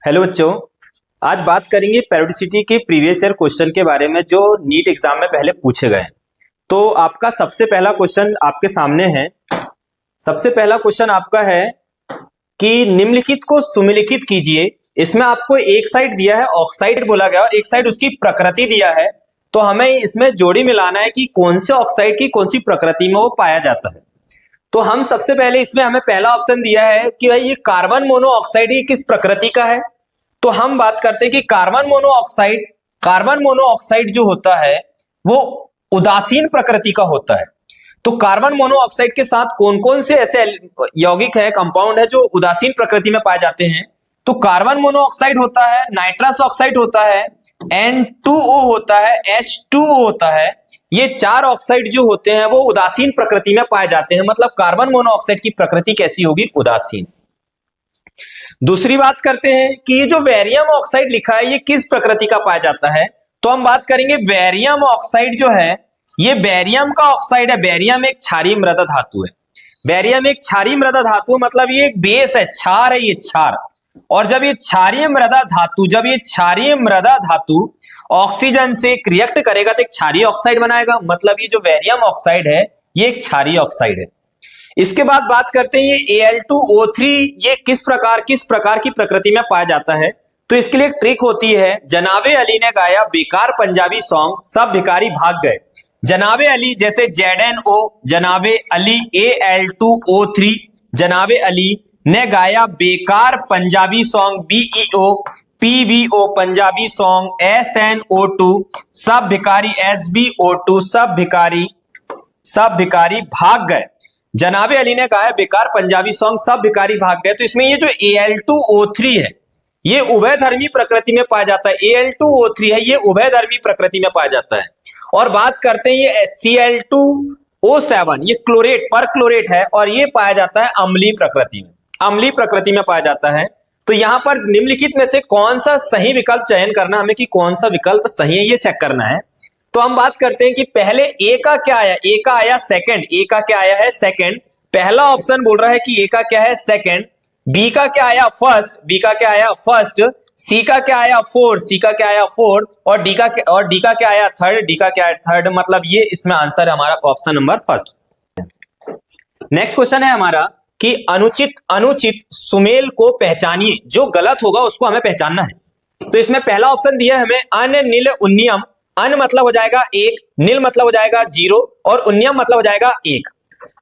Hello बच्चों। आज बात करेंगे पेरियोडिसिटी के प्रीवियस ईयर क्वेश्चन के बारे में जो नीट एग्जाम में पहले पूछे गए हैं। तो आपका सबसे पहला क्वेश्चन आपके सामने है। सबसे पहला क्वेश्चन आपका है कि निम्नलिखित को सुमेलिखित कीजिए। इसमें आपको एक साइड दिया है ऑक्साइड बोला गया और एक साइड उसकी प्रकृति दिया है। तो हमें इसमें जोड़ी मिलाना है कि कौन से ऑक्साइड की कौन सी प्रकृति में वो पाया जाता है। तो हम सबसे पहले इसमें हमें पहला ऑप्शन दिया है कि भाई ये कार्बन मोनोऑक्साइड ये किस प्रकृति का है। तो हम बात करते हैं कि कार्बन मोनोऑक्साइड जो होता है वो उदासीन प्रकृति का होता है। तो कार्बन मोनोऑक्साइड के साथ कौन कौन से ऐसे यौगिक है, कंपाउंड है जो उदासीन प्रकृति में पाए जाते हैं। तो कार्बन मोनोऑक्साइड होता है, नाइट्रस ऑक्साइड होता है, N2O होता है, H2O होता है। ये चार ऑक्साइड जो होते हैं वो उदासीन प्रकृति में पाए जाते हैं। मतलब कार्बन मोनोऑक्साइड की प्रकृति कैसी होगी? उदासीन। दूसरी बात करते हैं कि ये जो वेरियम ऑक्साइड लिखा है ये किस प्रकृति का पाया जाता है। तो हम बात करेंगे वेरियम ऑक्साइड जो है ये बेरियम का ऑक्साइड है। बेरियम एक क्षारीय मृदा धातु है। बेरियम एक क्षारीय मृदा धातु मतलब ये एक बेस है, क्षार है ये क्षार। और जब ये क्षारीय मृदा धातु ऑक्सीजन से रिएक्ट करेगा तो एक क्षारीय ऑक्साइड बनाएगा। मतलब ये जो वेरियम ऑक्साइड है ये एक क्षारीय ऑक्साइड है। इसके बाद बात करते हैं ये Al2O3 ये किस प्रकार की प्रकृति में पाया जाता है। तो इसके लिए एक ट्रिक होती है। जनाबे अली ने गाया बेकार पंजाबी सॉन्ग, सब भिखारी भाग गए। जनाबे अली जैसे ZNO, जनाबे अली Al2O3, जनाबे अली ने गाया बेकार Punjabi song BEO, PVO Punjabi song, SNO2 सब भिखारी, SBO2 सब भिखारी भाग गए। जनाबे अली ने गाया बेकार पंजाबी सॉन्ग, सब भिखारी भाग गए। तो इसमें ये जो Al2O3 है ये उभयधर्मी प्रकृति में पाया जाता है। Al2O3 है ये उभयधर्मी प्रकृति में पाया जाता है। और बात करते हैं ये Cl2O7 ये क्लोरेट पर क्लोरेट है और ये पाया जाता है अम्लीय प्रकृति में पाया जाता है। तो यहां पर निम्नलिखित में से कौन सा सही विकल्प चयन करना हमें कि कौन सा विकल्प सही है ये चेक करना है। तो हम बात करते हैं कि पहले ए का क्या आया, ए का आया सेकंड, ए का क्या आया है सेकंड। पहला ऑप्शन बोल रहा है कि ए का क्या है सेकंड, बी का क्या आया फर्स्ट, बी का क्या आया फर्स्ट, सी का क्या आया फोर्थ, सी का क्या आया फोर्थ, और डी का क्या आया थर्ड, डी का क्या आया थर्ड। मतलब ये इसमें आंसर है हमारा option number first. Next question है हमारा कि अनुचित सुमेल को पहचानिए। जो गलत होगा उसको हमें पहचानना है। तो इसमें पहला ऑप्शन दिया है हमें अनिल उन्नियम। अन मतलब हो जाएगा एक, नील मतलब हो जाएगा जीरो और उन्नियम मतलब हो जाएगा एक।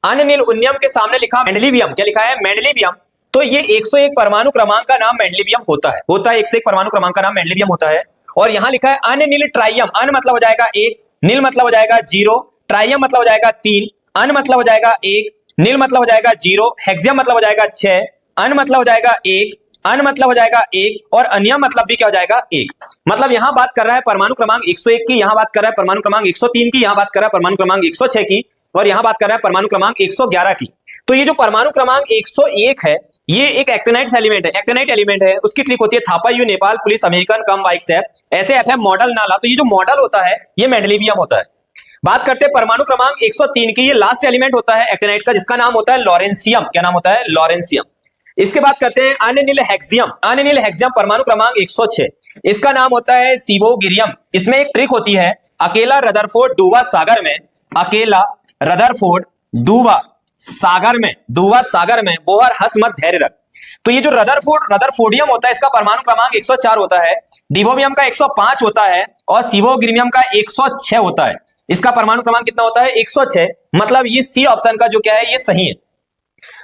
अनिल उन्नियम के सामने लिखा मेंडेलिवियम, क्या लिखा है मेंडेलिवियम। तो ये 101 परमाणु क्रमांक का नाम मेंडेलिवियम होता है 101 परमाणु क्रमांक का नाम मेंडेलिवियम होता है। और यहां लिखा है अनिल ट्राइयम। अन मतलब हो जाएगा एक, नील मतलब हो जाएगा जीरो, ट्राइयम मतलब हो जाएगा तीन, अन मतलब हो जाएगा एक, नील मतलब हो जाएगा जीरो, हेक्सियम मतलब हो जाएगा 6, अन मतलब हो जाएगा एक, अन मतलब हो जाएगा एक और अनियम मतलब भी क्या हो जाएगा एक। मतलब यहां बात कर रहा है परमाणु क्रमांक 101 की, यहां बात कर रहा है परमाणु क्रमांक 103 की, यहां बात कर रहा है परमाणु क्रमांक 106 की और यहां बात कर रहा है परमाणु क्रमांक 111 की। तो ये जो परमाणु क्रमांक 101 है ये एक एक्टिनाइड एलिमेंट है। उसकी ट्रिक होती है Thapa you Nepal police American come bikes है, ऐसे एफ है मॉडल नाला। तो ये जो मॉडल होता है ये मेंडेलिवियम होता है। बात करते हैं परमाणु क्रमांक 103 की, ये लास्ट एलिमेंट होता है एक्टिनाइड का जिसका नाम होता है लॉरेंसियम। क्या नाम होता है? लॉरेंसियम। इसके बाद करते हैं अनिल हेक्सियम परमाणु क्रमांक 106, इसका नाम होता है सिबोगिरियम। इसमें एक ट्रिक होती है, अकेला रदरफोर्ड डूबा सागर में, अकेला रदरफोर्ड डूबा सागर में बोहर हंस मत धैर्य रख। तो ये जो रदरफोर्डियम होता है इसका परमाणु क्रमांक 104 होता है, डिवोबियम का 105 होता है और सिबोगिरियम का 106 होता है। इसका परमाणु क्रमांक कितना होता है? 106। मतलब ये सी ऑप्शन का जो क्या है ये सही है।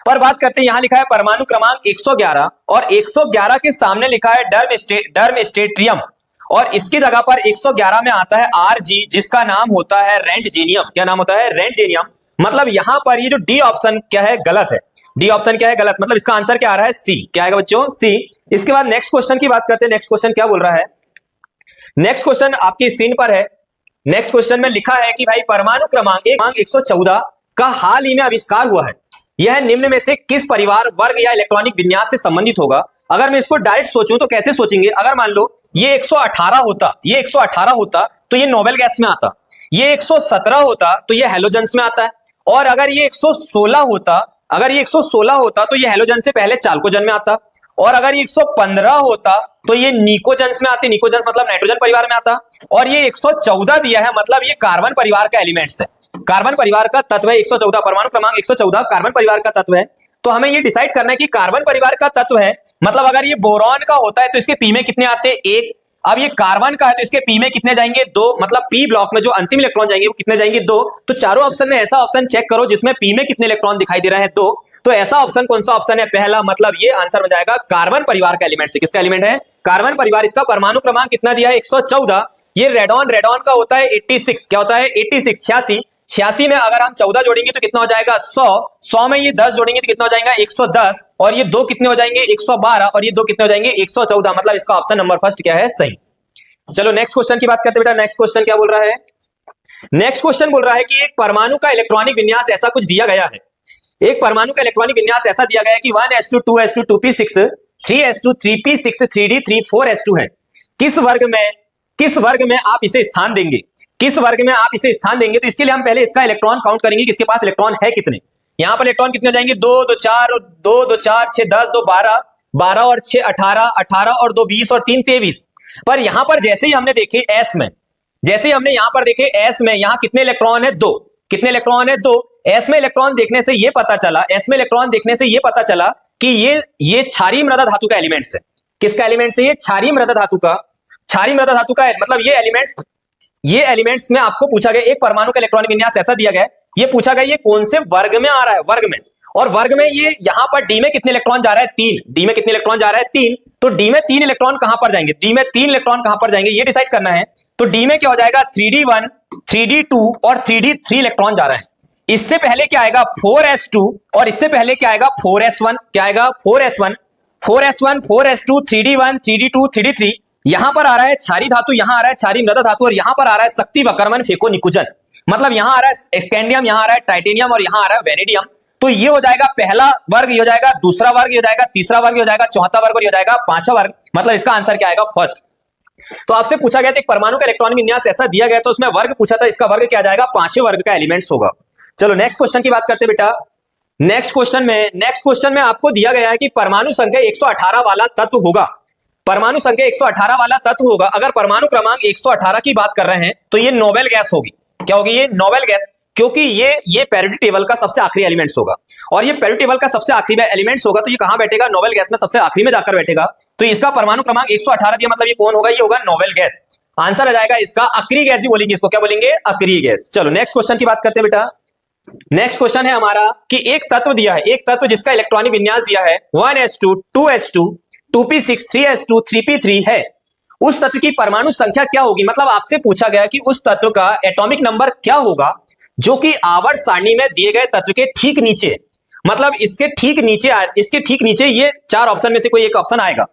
पर बात करते हैं यहां लिखा है परमाणु क्रमांक 111 और 111 के सामने लिखा है डर्मस्टेट्रियम और इसकी जगह पर 111 में आता है Rg जिसका नाम होता है रेंटजेनियम। क्या नाम होता है? रेंटजेनियम। मतलब यहां पर ये जो डी ऑप्शन क्या है गलत है। डी ऑप्शन क्या है गलत, मतलब इसका आंसर क्या आ रहा है? सी। क्या आएगा बच्चों? सी। इसके बाद नेक्स्ट क्वेश्चन की बात करते हैं। नेक्स्ट क्वेश्चन क्या बोल रहा है? नेक्स्ट क्वेश्चन आपकी स्क्रीन पर है। नेक्स्ट क्वेश्चन में लिखा है कि भाई परमाणु क्रमांक 114 का हाल ही में आविष्कार हुआ है। यह निम्न में से किस परिवार, वर्ग या इलेक्ट्रॉनिक विन्यास से संबंधित होगा? अगर मैं इसको डायरेक्ट सोचूं तो कैसे सोचेंगे? अगर मान लो ये 118 होता तो ये नोबेल गैस में आता, ये 117 होता तो ये हैलोजेंस में आता है, और अगर ये 116 होता तो ये हैलोजन से पहले चाल्कोजन में आता, और अगर ये 115 होता तो ये निकोजेंस में आती, निकोजेंस मतलब नाइट्रोजन परिवार में आता, और ये 114 दिया है मतलब ये कार्बन परिवार का एलिमेंट्स है, कार्बन परिवार का तत्व है 114, परमाणु क्रमांक 114 कार्बन परिवार का तत्व है। तो हमें ये डिसाइड करना है कि कार्बन परिवार का तत्व है मतलब अगर ये बोरॉन का होता है तो इसके पी में कितने आते हैं, एक। अब ये कार्बन का है तो इसके पी में कितने जाएंगे, दो, मतलब पी ब्लॉक में जो अंतिम इलेक्ट्रॉन जाएंगे वो कितने जाएंगे, दो। तो चारों ऑप्शन में ऐसा ऑप्शन चेक करो जिसमें पी में कितने इलेक्ट्रॉन दिखाई दे रहे हैं, दो। तो ऐसा ऑप्शन कौन सा ऑप्शन है, पहला, मतलब ये आंसर बन जाएगा कार्बन परिवार का एलिमेंट से। किसका एलिमेंट है, कार्बन परिवार। इसका परमाणु क्रमांक कितना दिया है, 114। ये रेडॉन, रेडॉन का होता है 86, क्या होता है 86, 86। 86 में अगर हम 14 जोड़ेंगे तो कितना हो जाएगा 100, 100 में ये 10 जोड़ेंगे तो कितना हो जाएगा 110, और ये दो कितने हो जाएंगे 112, और ये दो कितने हो जाएंगे 114, मतलब इसका ऑप्शन नंबर फर्स्ट क्या है, सही। चलो नेक्स्ट क्वेश्चन की बात करते हैं बेटा। नेक्स्ट क्वेश्चन क्या बोल रहा है, नेक्स्ट क्वेश्चन बोल रहा है कि एक परमाणु का इलेक्ट्रॉनिक विन्यास ऐसा कुछ दिया गया है, एक परमाणु का इलेक्ट्रॉनिक विन्यास ऐसा दिया गया है कि 1s2 2s2 2p6 3s2 3p6 3d3 4s2 है। किस वर्ग में आप इसे स्थान देंगे, किस वर्ग में आप इसे स्थान देंगे। तो इसके लिए हम पहले इसका इलेक्ट्रॉन काउंट करेंगे कि इसके पास इलेक्ट्रॉन है कितने। यहां पर इलेक्ट्रॉन कितने हो जाएंगे, 2 2 4 और 2 2 4 6 10 2 12, 12 और 6 18, 18 और 2 20 और 3 23। पर यहां पर जैसे ही हमने देखे एस में, जैसे ही हमने यहां पर देखे एस में, यहां कितने इलेक्ट्रॉन है, दो। कितने इलेक्ट्रॉन है, दो। एस में इलेक्ट्रॉन देखने से ये पता चला, एस में इलेक्ट्रॉन देखने से ये पता चला कि ये क्षारीय मृदा धातु का एलिमेंट्स है। किसका एलिमेंट्स है, ये क्षारीय मृदा धातु का, क्षारीय मृदा धातु का, मतलब ये एलिमेंट्स में आपको पूछा गया एक परमाणु का इलेक्ट्रॉनिक विन्यास ऐसा दिया गया, ये पूछा गया ये कौन से वर्ग में आ रहा है, वर्ग में। और वर्ग में ये यहां पर डी में कितने इलेक्ट्रॉन जा रहा है, 3। डी में कितने इलेक्ट्रॉन जा रहा है, 3। तो डी में 3 इलेक्ट्रॉन कहां पर जाएंगे, डी में 3 इलेक्ट्रॉन कहां पर जाएंगे ये डिसाइड करना है। तो डी में क्या हो जाएगा 3d1 3d2 और 3d3 इलेक्ट्रॉन जा रहा है। इससे पहले क्या आएगा 4s2, और इससे पहले क्या आएगा 4s1, क्या आएगा 4s1 4s1 4s2 3d1 3d2 3d3। यहां पर आ रहा है क्षारीय धातु, यहां आ रहा है क्षारीय मृदा धातु, और यहां पर आ रहा है शक्ति वक्रमण फेको निकुंजन, मतलब यहां आ रहा है स्कैंडियम, यहां आ रहा है टाइटेनियम, और यहां आ रहा है वेनेडियम। तो ये हो जाएगा पहला वर्ग, ये हो जाएगा दूसरा वर्ग, ये हो जाएगा तीसरा वर्ग, ये हो जाएगा चौथा वर्ग, और ये हो जाएगा पांचवा वर्ग, मतलब इसका आंसर क्या आएगा, फर्स्ट। तो आपसे पूछा गया था एक परमाणु का इलेक्ट्रॉनिक विन्यास ऐसा दिया गया तो उसमें वर्ग पूछा था, इसका वर्ग क्या जाएगा, पांचवें वर्ग का एलिमेंट्स होगा। चलो नेक्स्ट क्वेश्चन की बात करते बेटा। नेक्स्ट क्वेश्चन में आपको दिया गया है कि परमाणु संख्या 118 वाला तत्व होगा, परमाणु संख्या 118 वाला तत्व होगा। अगर परमाणु क्रमांक 118 की बात कर रहे हैं तो ये नोबेल गैस होगी, क्या होगी, ये नोबेल गैस, क्योंकि ये पेरियोडिक टेबल का सबसे आखिरी एलिमेंट्स होगा, और ये पेरियोडिक टेबल का सबसे आखिरी में एलिमेंट्स होगा, तो ये कहां बैठेगा, नोबेल गैस में सबसे आखिरी में जाकर बैठेगा। तो इसका परमाणु क्रमांक 118 दिया, मतलब ये कौन होगा, ये होगा नोबेल गैस। आंसर आ जाएगा इसका अक्रिय गैस भी बोलेंगे इसको, क्या बोलेंगे, अक्रिय गैस। चलो नेक्स्ट क्वेश्चन की बात करते हैं बेटा। नेक्स्ट क्वेश्चन है हमारा कि एक तत्व दिया है, एक तत्व जिसका इलेक्ट्रॉनिक विन्यास दिया है 1s2 2s2 2p6 3s2 3p3 है, उस तत्व की परमाणु संख्या क्या होगी। मतलब आपसे पूछा गया कि उस तत्व का एटॉमिक नंबर क्या होगा जो कि आवर्त सारणी में दिए गए तत्व के ठीक नीचे, मतलब इसके ठीक नीचे ये चार ऑप्शन में से कोई एक ऑप्शन आएगा।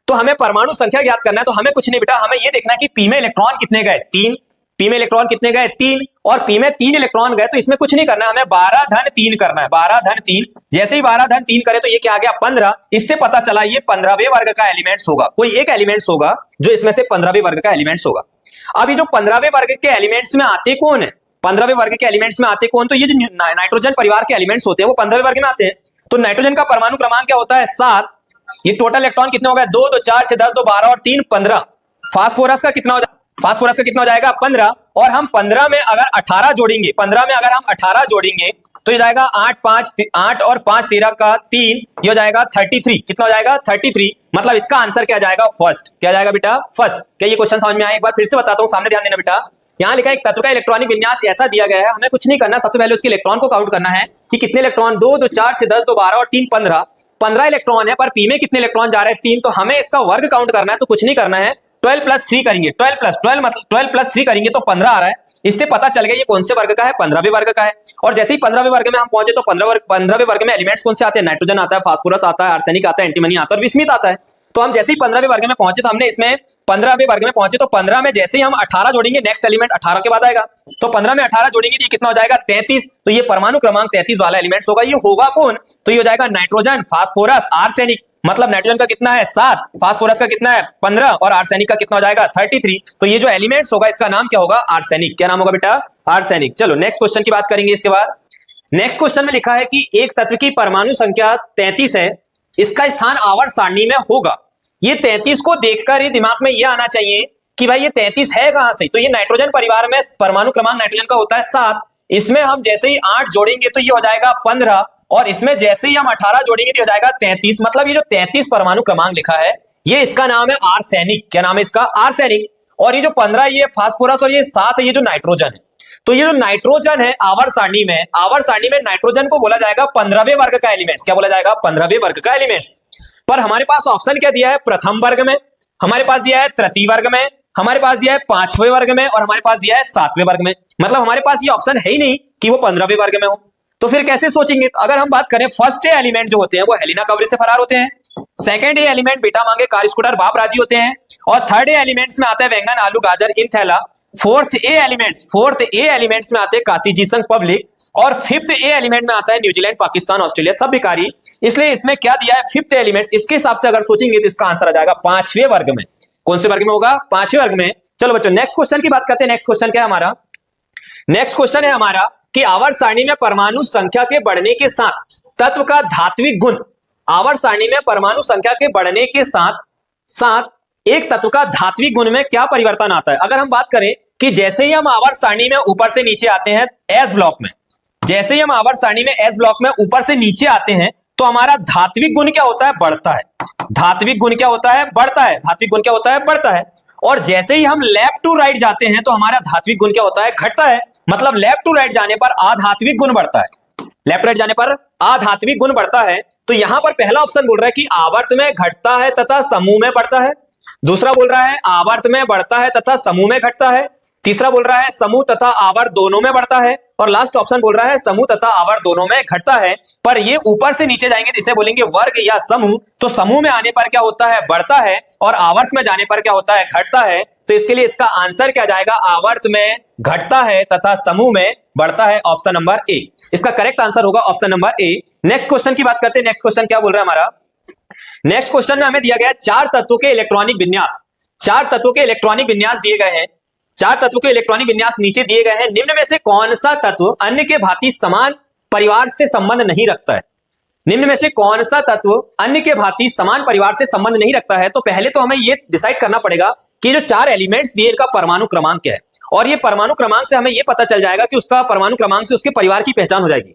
तो हमें परमाणु संख्या ज्ञात करना है, तो हमें कुछ नहीं बेटा, हमें यह देखना है कि पी में इलेक्ट्रॉन कितने गए, 3। पी में इलेक्ट्रॉन कितने गए, 3, और पी में 3 इलेक्ट्रॉन गए, तो इसमें कुछ नहीं करना है, हमें 12 धन 3 करना है, 12 धन 3। जैसे ही 12 धन 3 करे तो ये क्या आ गया 15। इससे पता चला ये 15वें वर्ग का एलिमेंट्स होगा, कोई एक एलिमेंट्स होगा जो इसमें से 15वें वर्ग का एलिमेंट्स होगा। अब ये जो 15वें वर्ग के एलिमेंट्स में आते कौन है, 15वें वर्ग के एलिमेंट्स में आते कौन, तो ये जो नाइट्रोजन परिवार के एलिमेंट्स होते हैं वो 15वें वर्ग में आते हैं। तो नाइट्रोजन का परमाणु क्रमांक क्या होता है, 7। ये टोटल इलेक्ट्रॉन कितने हो गए, 2 2 4 6 10 2 12 और 3 15। फास्फोरस का कितना हो जाएगा, फास्फोरस का कितना हो जाएगा 15, और हम 15 में अगर 18 जोड़ेंगे, 15 में अगर हम 18 जोड़ेंगे तो ये जाएगा 8 और 5 13 का 3, ये हो जाएगा 33। कितना हो जाएगा 33, मतलब इसका आंसर क्या जाएगा, फर्स्ट। क्या जाएगा बेटा, फर्स्ट। क्या ये क्वेश्चन समझ में आया, एक बार फिर से बताता हूं, सामने ध्यान देना बेटा। यहां लिखा है एक तत्व का इलेक्ट्रॉनिक विन्यास ऐसा दिया गया है, हमें कुछ नहीं करना, सबसे पहले उसके इलेक्ट्रॉन को काउंट करना है कि कितने इलेक्ट्रॉन, 2 2 4 6 10 2 12 और 3 15। 15 इलेक्ट्रॉन है, पर पी में कितने इलेक्ट्रॉन जा रहे हैं, 3। तो हमें इसका वर्ग काउंट करना है, तो कुछ नहीं करना है, 12 प्लस 3 करेंगे, 12 प्लस 3 करेंगे तो 15 आ रहा है। इससे पता चल गया ये कौन से वर्ग का है, 15वें वर्ग का है। और जैसे ही 15वें वर्ग में हम पहुंचे तो 15वें वर्ग में एलिमेंट्स कौन से आते हैं, नाइट्रोजन आता है, फास्फोरस आता है, आर्सेनिक आता है, एंटीमनी आता है और विस्मित आता है। तो हम जैसे ही 15वें वर्ग में पहुंचे तो हमने इसमें 15वें वर्ग में पहुंचे तो 15 में जैसे ही हम 18 जोड़ेंगे, नेक्स्ट एलिमेंट 18 के बाद आएगा, तो 15 में 18 जोड़ेंगे तो ये कितना हो जाएगा 33। तो ये परमाणु क्रमांक 33 वाला एलिमेंट्स होगा। ये होगा कौन, तो ये हो जाएगा नाइट्रोजन, फास्फोरस, आर्सेनिक। मतलब नाइट्रोजन का कितना है 7, फास्फोरस का कितना है 15 और आर्सेनिक का कितना हो जाएगा 33। तो ये जो एलिमेंट्स होगा इसका नाम क्या होगा, आर्सेनिक। क्या नाम होगा बेटा, आर्सेनिक। चलो नेक्स्ट क्वेश्चन की बात करेंगे इसके बाद। नेक्स्ट क्वेश्चन में लिखा है कि एक तत्व की परमाणु संख्या 33 है, इसका स्थान आवर्त सारणी में होगा। ये 33 को देखकर ही दिमाग में यह आना चाहिए कि भाई ये 33 है कहां से, तो ये नाइट्रोजन परिवार में परमाणु क्रमांक नाइट्रोजन का होता है 7। इसमें हम जैसे ही 8 जोड़ेंगे तो ये हो जाएगा 15, और इसमें जैसे ही हम 18 जोड़ेंगे तो हो जाएगा 33। मतलब ये जो 33 परमाणु क्रमांक लिखा है ये इसका नाम है आर्सेनिक। क्या नाम है इसका? आर्सेनिक। और ये जो 15 ये फास्फोरस और ये 7 ये जो नाइट्रोजन है, तो ये जो नाइट्रोजन है आवर्त सारणी में नाइट्रोजन को बोला जाएगा 15वें वर्ग का एलिमेंट्स। क्या बोला जाएगा? 15वें वर्ग का एलिमेंट्स। पर हमारे पास ऑप्शन क्या दिया है? प्रथम वर्ग में, हमारे पास दिया है तृतीय वर्ग में, हमारे पास दिया है 5वें वर्ग में, और हमारे पास दिया है 7वें वर्ग में। मतलब हमारे पास ये ऑप्शन है ही नहीं कि वो 15वें वर्ग में हो। तो फिर कैसे सोचेंगे? तो अगर हम बात करें फर्स्ट ए एलिमेंट जो होते हैं वो हेलिना कवरेज से फरार होते हैं, सेकंड ए एलिमेंट बेटा मांगे कार स्कूटर बाप राजी होते हैं, और थर्ड ए एलिमेंट्स में आता है बैंगन आलू गाजर इन थैला, फोर्थ ए एलिमेंट्स में आते हैं काशी जीसंग पब्लिक, और फिफ्थ ए एलिमेंट में आता है न्यूजीलैंड पाकिस्तान ऑस्ट्रेलिया सब भिखारी। इसलिए इसमें क्या दिया है? Fifth elements. इसके हिसाब से अगर सोचेंगे तो इसका आंसर आ जाएगा 5वें वर्ग में। कौन से वर्ग में होगा? 5वें वर्ग में। चलो बच्चों नेक्स्ट क्वेश्चन की बात करते हैं। नेक्स्ट क्वेश्चन क्या है हमारा? नेक्स्ट क्वेश्चन है हमारा कि आवर्त सारणी में परमाणु संख्या के बढ़ने के साथ तत्व का धात्विक गुण, आवर्त सारणी में परमाणु संख्या के बढ़ने के साथ साथ एक तत्व का धात्विक गुण में क्या परिवर्तन आता है? अगर हम बात करें कि जैसे ही हम आवर्त सारणी में ऊपर से नीचे आते हैं एस ब्लॉक में, जैसे ही हम आवर्त सारणी में एस ब्लॉक में ऊपर से नीचे आते हैं तो हमारा धात्विक गुण क्या होता है? बढ़ता है। धात्विक गुण क्या होता है? बढ़ता है। धात्विक गुण क्या होता है? बढ़ता है। और जैसे ही हम लेफ्ट टू राइट जाते हैं तो हमारा धात्विक गुण क्या होता है? घटता है। मतलब लेफ्ट टू राइट जाने पर आधात्विक गुण बढ़ता है। लेफ्ट राइट जाने पर आधात्विक गुण बढ़ता है। तो यहां पर पहला ऑप्शन बोल रहा है कि आवर्त में घटता है तथा समूह में बढ़ता है। दूसरा बोल रहा है आवर्त में बढ़ता है तथा समूह में घटता है। तीसरा बोल रहा है समूह तथा आवर्त दोनों में बढ़ता है, और लास्ट ऑप्शन बोल रहा है समूह तथा आवर्त दोनों में घटता है। पर ये ऊपर से नीचे जाएंगे तो इसे बोलेंगे वर्ग या समूह। तो समूह में आने पर क्या होता है? बढ़ता है, और आवर्त में जाने पर क्या होता है? घटता है। तो इसके लिए इसका आंसर क्या जाएगा? आवर्त में घटता है तथा समूह में बढ़ता है। ऑप्शन नंबर ए इसका करेक्ट आंसर होगा। Option number A. Next question की बात करते हैं। नेक्स्ट क्वेश्चन क्या बोल रहा है हमारा? नेक्स्ट क्वेश्चन में हमें दिया गया 4 तत्वों के इलेक्ट्रॉनिक विन्यास। 4 तत्वों के इलेक्ट्रॉनिक विन्यास दिए गए हैं। 4 तत्वों के इलेक्ट्रॉनिक विन्यास नीचे दिए गए हैं। निम्न में से कौन सा तत्व अन्य के भांति समान परिवार से संबंध नहीं रखता है? निम्न में से कौन सा तत्व अन्य के भांति समान परिवार से संबंध नहीं रखता है? तो पहले तो हमें यह डिसाइड करना पड़ेगा कि जो 4 एलिमेंट्स दिए इनका परमाणु क्रमांक क्या है, और ये परमाणु क्रमांक से हमें यह पता चल जाएगा कि उसका परमाणु क्रमांक से उसके परिवार की पहचान हो जाएगी।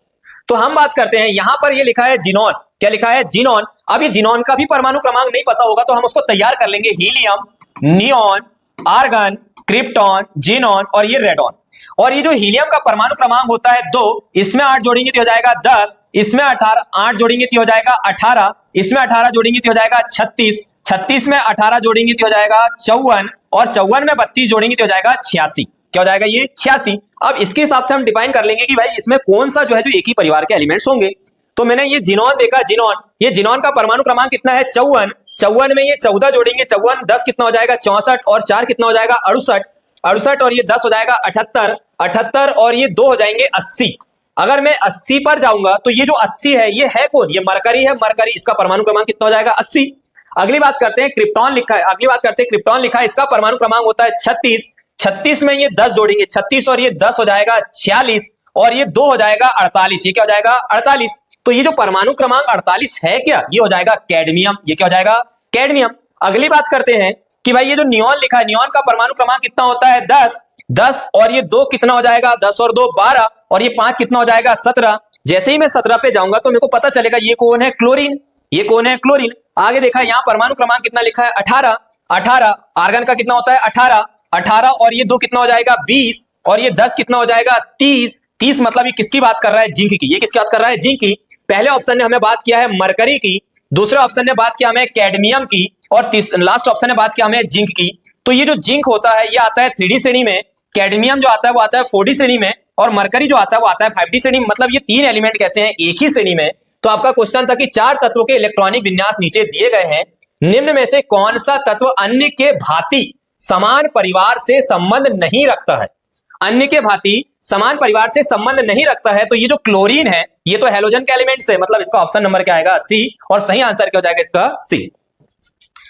तो हम बात करते हैं, यहां पर ये लिखा है जिनॉन। क्या लिखा है? जिनॉन। अब ये जिनॉन का भी परमाणु क्रमांक नहीं पता होगा तो हम उसको तैयार कर लेंगे। Helium, neon, argon, krypton, xenon और ये रेडॉन। और ये जो हीलियम का परमाणु क्रमांक होता है 2, इसमें 8 जोड़ेंगे तो हो जाएगा 10, इसमें 8 जोड़ेंगे तो हो जाएगा 18, इसमें 18 जोड़ेंगे तो हो जाएगा 36, 36 में 18 जोड़ेंगे तो हो जाएगा 54, और 54 में 32 जोड़ेंगे तो हो जाएगा 86। क्या हो जाएगा? ये 86। अब इसके हिसाब से हम डिफाइन कर लेंगे कि भाई इसमें कौन सा जो है जो एक ही परिवार के एलिमेंट्स होंगे। तो मैंने ये जिनॉन देखा, जिनॉन, ये जिनॉन का परमाणु क्रमांक कितना है? 54। 54 में ये 14 जोड़ेंगे, 54 10 कितना हो जाएगा? 64, और 4 कितना हो जाएगा? 68, 68 और ये 10 हो जाएगा 78, 78 और ये 2 हो जाएंगे 80। अगर मैं 80 पर जाऊंगा तो ये जो 80 है ये है कौन? ये मरकरी है। मरकरी, इसका परमाणु क्रमांक कितना हो जाएगा? 80। अगली बात करते हैं क्रिप्टॉन लिखा है। अगली बात करते हैं क्रिप्टॉन लिखा है, इसका परमाणु क्रमांक होता है 36। 36 में ये 10 जोड़ेंगे, 36 और ये 10 हो जाएगा 46, और ये 2 हो जाएगा 48। ये क्या हो जाएगा? 48। तो ये जो परमाणु क्रमांक 48 है क्या? ये हो जाएगा कैडमियम। ये क्या हो जाएगा? कैडमियम। अगली बात करते हैं कि भाई ये जो नियॉन लिखा है, नियॉन का परमाणु क्रमांक कितना होता है? 10। 10 और ये 2 कितना हो जाएगा? 10 और 2 12, और ये 5 कितना हो जाएगा? 17। जैसे ही मैं 17 पे जाऊंगा तो मेरे को पता चलेगा ये कौन है? क्लोरीन। ये कौन है? क्लोरीन। आगे देखा, यहाँ परमाणु क्रमांक कितना लिखा है? 18। 18 आर्गन का कितना होता है? 18। 18 और ये 2 कितना हो जाएगा? 20, और ये 10 कितना हो जाएगा? 30। 30 मतलब ये किसकी बात कर रहा है? जिंक की। ये किसकी बात कर रहा है? जिंक की। पहले ऑप्शन ने हमें बात किया है मरकरी की, दूसरे ऑप्शन ने बात किया हमें कैडमियम की, और लास्ट ऑप्शन ने बात किया हमें जिंक की। तो ये जो जिंक होता है ये आता है 3D श्रेणी में, कैडमियम जो आता है वो आता है 4D श्रेणी में, और मरकरी जो आता है वो आता है 5D श्रेणी में। मतलब ये 3 एलिमेंट कैसे हैं? एक ही श्रेणी में। तो आपका क्वेश्चन था कि 4 तत्वों के इलेक्ट्रॉनिक विन्यास नीचे दिए गए हैं, निम्न में से कौन सा तत्व अन्य के भांति समान परिवार से संबंध नहीं रखता है? अन्य के भांति समान परिवार से संबंध नहीं रखता है। तो ये जो क्लोरीन है ये तो हैलोजन के एलिमेंट्स है, मतलब इसका ऑप्शन नंबर क्या आएगा? सी। और सही आंसर क्या हो जाएगा इसका? सी।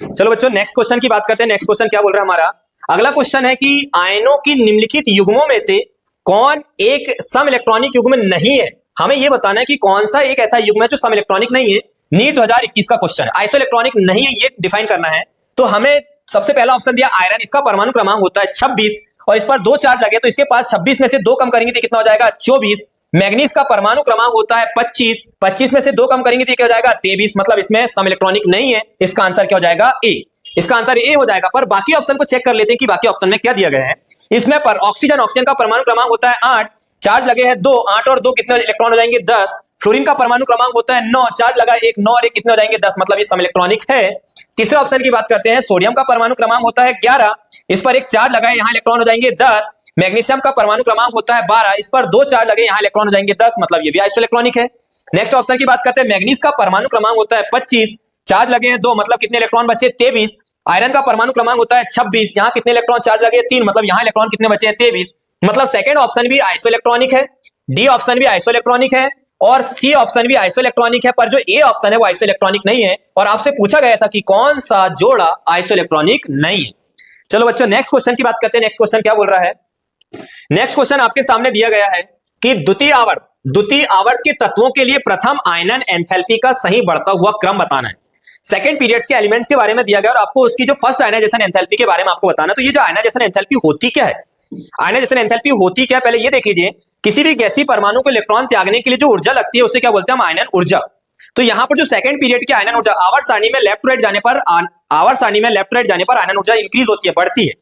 चलो बच्चों नेक्स्ट क्वेश्चन की बात करते हैं। नेक्स्ट क्वेश्चन क्या बोल रहा है हमारा? अगला क्वेश्चन है कि आयनों की निम्नलिखित युग्मों में से कौन एक सम इलेक्ट्रॉनिक युग्म नहीं है? हमें यह बताना है कि कौन सा एक ऐसा युग्म है जो सम इलेक्ट्रॉनिक नहीं है। नीट 2021 का क्वेश्चन है, आइसोइलेक्ट्रॉनिक नहीं है ये डिफाइन करना है। तो हमें सबसे पहला ऑप्शन दिया आयरन, इसका परमाणु क्रमांक होता है 26 और इस पर 2 चार्ज लगे तो इसके पास 26 में से 2 कम करेंगे तो कितना हो जाएगा 24। मैग्नीज का परमाणु क्रमांक होता है 25, 25 में से 2 कम करेंगे तो क्या हो जाएगा 23, मतलब इसमें सम इलेक्ट्रॉनिक नहीं है। इसका आंसर क्या हो जाएगा ए, इसका आंसर ए हो जाएगा। पर बाकी ऑप्शन को चेक कर लेते हैं कि बाकी ऑप्शन में क्या दिया गया है। इसमें पर ऑक्सीजन का परमाणु क्रमांक होता है 8, चार्ज लगे हैं 2, 8 और 2 कितने इलेक्ट्रॉन हो जाएंगे 10। फ्लोरीन का परमाणु क्रमांक होता है 9, चार्ज लगा 1, 9 और 1 कितने हो जाएंगे 10, मतलब ये सम इलेक्ट्रॉनिक है। तीसरे ऑप्शन की बात करते हैं, सोडियम का परमाणु क्रमांक होता है 11, इस पर 1 चार्ज लगा है, यहाँ इलेक्ट्रॉन हो जाएंगे 10। मैग्नीशियम का परमाणु क्रमांक होता है 12, इस पर 2 चार्ज लगे, यहाँ इलेक्ट्रॉन हो जाएंगे 10, मतलब ये भी आइसोइलेक्ट्रॉनिक है। नेक्स्ट ऑप्शन की बात करते हैं, मैग्नीज का परमाणु क्रमांक होता है 25, चार्ज लगे हैं 2, मतलब कितने इलेक्ट्रॉन बचे 23। आयरन का परमाणु क्रमांक होता है 26, यहाँ कितने इलेक्ट्रॉन चार्ज लगे 3, मतलब यहाँ इलेक्ट्रॉन कितने बचे हैं 23, मतलब सेकंड ऑप्शन भी आइसोइलेक्ट्रॉनिक है, डी ऑप्शन भी आइसोइलेक्ट्रॉनिक है और सी ऑप्शन भी आइसोइलेक्ट्रॉनिक है। पर जो ए ऑप्शन है वो आइसोइलेक्ट्रॉनिक नहीं है और आपसे पूछा गया था कि कौन सा जोड़ा आइसोइलेक्ट्रॉनिक नहीं है। चलो बच्चों नेक्स्ट क्वेश्चन की बात करते हैं। नेक्स्ट क्वेश्चन क्या बोल रहा है, नेक्स्ट क्वेश्चन आपके सामने दिया गया है कि द्वितीय आवर्त के तत्वों के लिए प्रथम आयनन एंथैल्पी का सही बढ़ता हुआ क्रम बताना है। सेकंड पीरियड्स के एलिमेंट्स के बारे में दिया गया और आपको उसकी जो फर्स्ट आयनाइजेशन एंथैल्पी के बारे में आपको बताना। तो ये जो आयनाइजेशन एंथैल्पी होती क्या है, आयनाइजेशन एंथैल्पी होती क्या है, पहले ये देख लीजिए। किसी भी गैसीय परमाणु को इलेक्ट्रॉन त्यागने के लिए जो ऊर्जा लगती है उसे क्या बोलते हैं हम, आयनन ऊर्जा। तो यहाँ पर जो सेकंड पीरियड की आयनन ऊर्जा आवर्त सारणी में लेफ्ट राइट जाने पर आयनन ऊर्जा इंक्रीज होती है, बढ़ती है।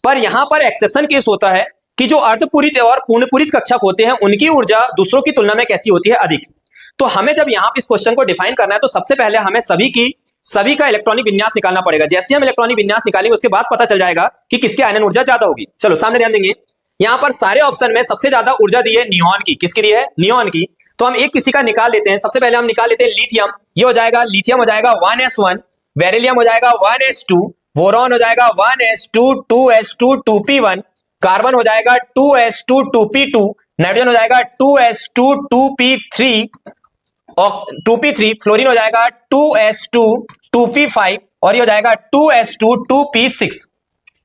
पर यहाँ पर एक्सेप्शन केस होता है कि जो अर्धपूरित और पूर्णपूरित कक्षक होते हैं उनकी ऊर्जा दूसरों की तुलना में कैसी होती है, अधिक। तो हमें जब यहाँ पे इस क्वेश्चन को डिफाइन करना है तो सबसे पहले हमें सभी का इलेक्ट्रॉनिक विन्यास निकालना पड़ेगा। जैसे हम इलेक्ट्रॉनिक विन्यास निकालेंगे उसके बाद पता चल जाएगा कि किसकी आयनन ऊर्जा ज्यादा होगी। चलो सामने ध्यान देंगे, यहाँ पर सारे ऑप्शन में सबसे ज्यादा ऊर्जा दी है नियॉन की। किसकी दी है, नियॉन की। तो हम एक किसी का निकाल लेते हैं। सबसे पहले हम निकाल लेते हैं लिथियम, ये हो जाएगा लिथियम हो जाएगा 1s1, बेरिलियम हो जाएगा 1s2, बोरॉन हो जाएगा 1s2 2s2 2p1, कार्बन हो जाएगा 2s2 2p2, नाइट्रोजन हो जाएगा 2s2 2p3, फ्लोरीन हो जाएगा 2s2 2p5 और ये हो जाएगा 2s2 2p6।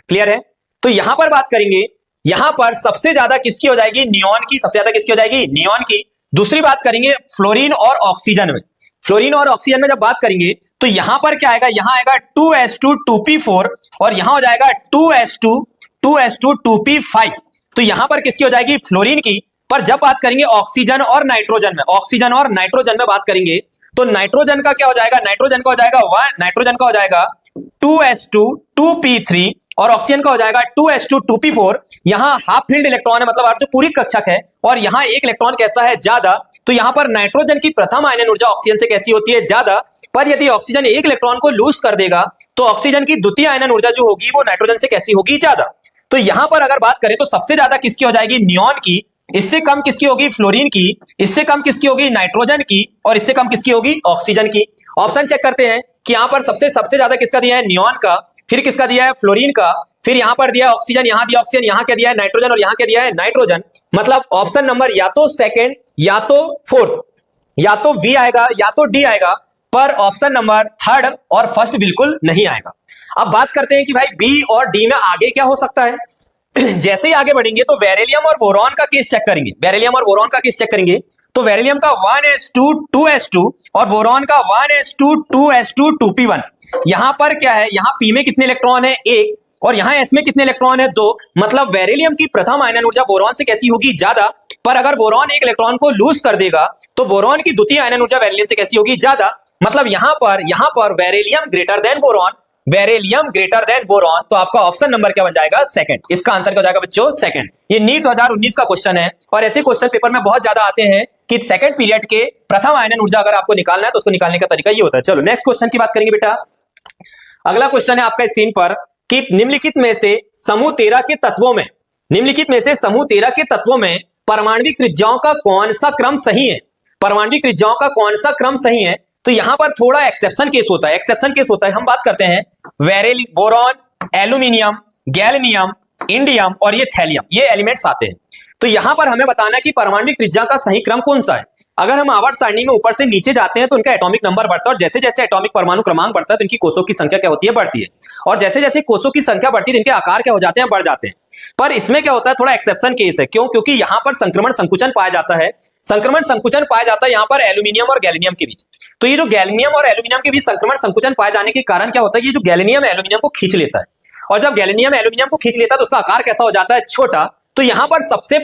क्लियर है। तो यहां पर बात करेंगे, यहां पर सबसे ज्यादा किसकी हो जाएगी, नियॉन की। सबसे ज्यादा किसकी हो जाएगी, नियॉन की। दूसरी बात करेंगे फ्लोरीन और ऑक्सीजन में। फ्लोरीन और ऑक्सीजन में जब बात करेंगे तो यहां पर क्या आएगा, यहां आएगा 2s2 2p4 और यहां हो जाएगा 2s2 2p5। तो यहां पर किसकी हो जाएगी, फ्लोरीन की। पर जब बात करेंगे ऑक्सीजन और नाइट्रोजन में बात करेंगे तो नाइट्रोजन का क्या हो जाएगा, नाइट्रोजन का हो जाएगा 2s2 2p3 और ऑक्सीजन का हो जाएगा 2s2 2p4। यहां हाफ फील्ड इलेक्ट्रॉन है, मतलब अर्धपूरित कक्षक है और यहां एक इलेक्ट्रॉन कैसा है, ज्यादा। तो यहां पर नाइट्रोजन की प्रथम आयनन ऊर्जा ऑक्सीजन से कैसी होती है, ज्यादा। पर यदि ऑक्सीजन एक इलेक्ट्रॉन को लूज कर देगा तो ऑक्सीजन की द्वितीय आयनन ऊर्जा जो होगी वो नाइट्रोजन से कैसी होगी, ज्यादा। तो यहां पर अगर बात करें तो सबसे ज्यादा किसकी हो जाएगी, नियॉन की। इससे कम किसकी होगी, फ्लोरीन की। इससे कम किसकी होगी, नाइट्रोजन की। और इससे कम किसकी होगी, ऑक्सीजन की। ऑप्शन चेक करते हैं कि यहां पर सबसे ज्यादा किसका दिया है, नियॉन का, फिर किसका दिया है, फ्लोरीन का, फिर यहां पर दिया है ऑक्सीजन, यहां दिया ऑक्सीजन, यहां क्या दिया है, नाइट्रोजन और यहां क्या दिया है, नाइट्रोजन। मतलब ऑप्शन नंबर या तो सेकंड या तो फोर्थ, या तो बी आएगा या तो डी आएगा, पर ऑप्शन नंबर थर्ड और फर्स्ट बिल्कुल नहीं आएगा। अब बात करते हैं कि भाई बी और डी में आगे क्या हो सकता है। जैसे ही आगे बढ़ेंगे तो बेरिलियम और बोरॉन का केस चेक करेंगे। तो बेरिलियम का 1s2 2s2 और बोरॉन का 1s2 2s2 2p1। यहां पर क्या है, यहां p में कितने इलेक्ट्रॉन है, 1, और यहां s में कितने इलेक्ट्रॉन है, 2। मतलब बेरिलियम की प्रथम आयनन ऊर्जा बोरॉन से कैसी होगी, ज्यादा। पर अगर बोरॉन एक इलेक्ट्रॉन को लूज कर देगा तो बोरॉन की द्वितीय आयनन ऊर्जा बेरिलियम से कैसी होगी, ज्यादा। मतलब यहां पर बेरिलियम ग्रेटर देन बोरॉन। तो आपका ऑप्शन नंबर क्या बन जाएगा, सेकंड। इसका आंसर क्या हो जाएगा बच्चों, सेकंड। ये नीट 2019 का क्वेश्चन है और ऐसे क्वेश्चन पेपर में बहुत ज्यादा आते हैं कि सेकंड पीरियड के प्रथम आयनन ऊर्जा अगर आपको निकालना है तो उसको निकालने का तरीका ये होता है। चलो नेक्स्ट क्वेश्चन की बात करेंगे बेटा। अगला क्वेश्चन है आपका स्क्रीन पर कि निम्नलिखित में से समूह 13 के तत्वों में परमाणविक त्रिज्याओं का कौन सा क्रम सही है। तो यहां पर थोड़ा एक्सेप्शन केस होता है। हम बात करते हैं बोरॉन, एल्यूमिनियम, गैलियम, इंडियम और ये थैलियम, ये एलिमेंट्स आते हैं। तो यहां पर हमें बताना है कि परमाणविक त्रिज्या का सही क्रम कौन सा है। अगर हम आवर्त सारणी में ऊपर से नीचे जाते हैं तो उनका एटॉमिक नंबर बढ़ता है, और जैसे जैसे एटॉमिक परमाणु क्रमांक बढ़ता है तो इनकी कोषों की संख्या क्या होती है, बढ़ती है। और जैसे जैसे कोषों की संख्या बढ़ती है इनके आकार क्या हो जाते हैं, बढ़ जाते हैं। पर इसमें क्या होता है, थोड़ा एक्सेप्शन केस है। क्यों? क्योंकि यहां पर संक्रमण संकुचन पाया जाता है। संक्रमण संकुचन पाया जाता है यहां पर एल्यूमिनियम और गैलिनियम के बीच। तो ये जो गैलिनियम और एल्यूमिनियम के बीच संक्रमण संकुचन पाए जाने के कारण क्या होता है, ये जो गैलिनियम एल्यूमिनियम को खींच लेता है, और जब गैलिनियम एल्यूमिनियम को खींच लेता है तो उसका आकार कैसा हो जाता है, छोटा। तो यहां पर सबसे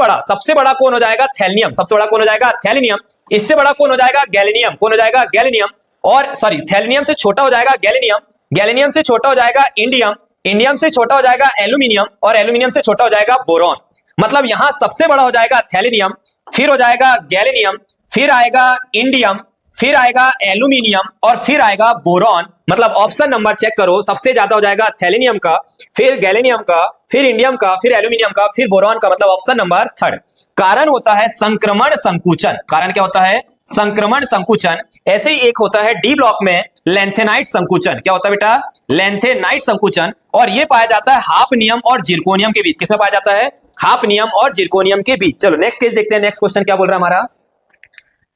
बड़ा कौन हो जाएगा, थैलियम। सबसे बड़ा कौन हो जाएगा, थैलियम। इससे बड़ा कौन हो जाएगा, गैलिनियम। कौन हो जाएगा, गैलिनियम। और सॉरी, थैलियम से छोटा हो जाएगा गैलिनियम, गैलिनियम से छोटा हो जाएगा इंडियम, इंडियम से छोटा हो जाएगा एल्यूमिनियम, और एल्यूमिनियम से छोटा हो जाएगा बोरॉन। मतलब यहां सबसे बड़ा हो जाएगा थैलियम, फिर हो जाएगा गैलिनियम, फिर आएगा इंडियम, फिर आएगा एल्यूमिनियम, और फिर आएगा बोरॉन। मतलब ऑप्शन नंबर चेक करो, सबसे ज्यादा हो जाएगा थैलियम का, फिर गैलिनियम का, फिर इंडियम का, फिर एल्यूमिनियम का, फिर बोरॉन का। मतलब ऑप्शन नंबर थर्ड। कारण होता है संक्रमण संकुचन। कारण क्या होता है, संक्रमण संकुचन। ऐसे ही एक होता है डी ब्लॉक में लेंथेनाइट संकुचन। क्या होता है बेटा, लेंथेनाइट संकुचन। और ये पाया जाता है हाफनियम और जिरकोनियम के बीच। किसमें पाया जाता है, हाफनियम और जिरकोनियम के बीच। चलो नेक्स्ट केस देखते हैं। नेक्स्ट क्वेश्चन क्या बोल रहा है हमारा।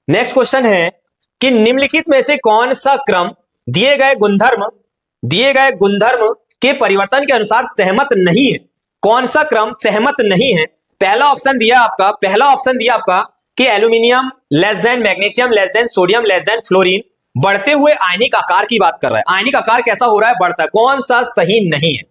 नेक्स्ट क्वेश्चन है कि निम्नलिखित में से कौन सा क्रम दिए गए गुणधर्म के परिवर्तन के अनुसार सहमत नहीं है। कौन सा क्रम सहमत नहीं है। पहला ऑप्शन दिया आपका कि aluminium less than magnesium less than sodium less than fluorine. बढ़ते हुए आयनिक आकार की बात कर रहा है। आयनिक आकार कैसा हो रहा है, बढ़ता है। कौन सा सही नहीं है,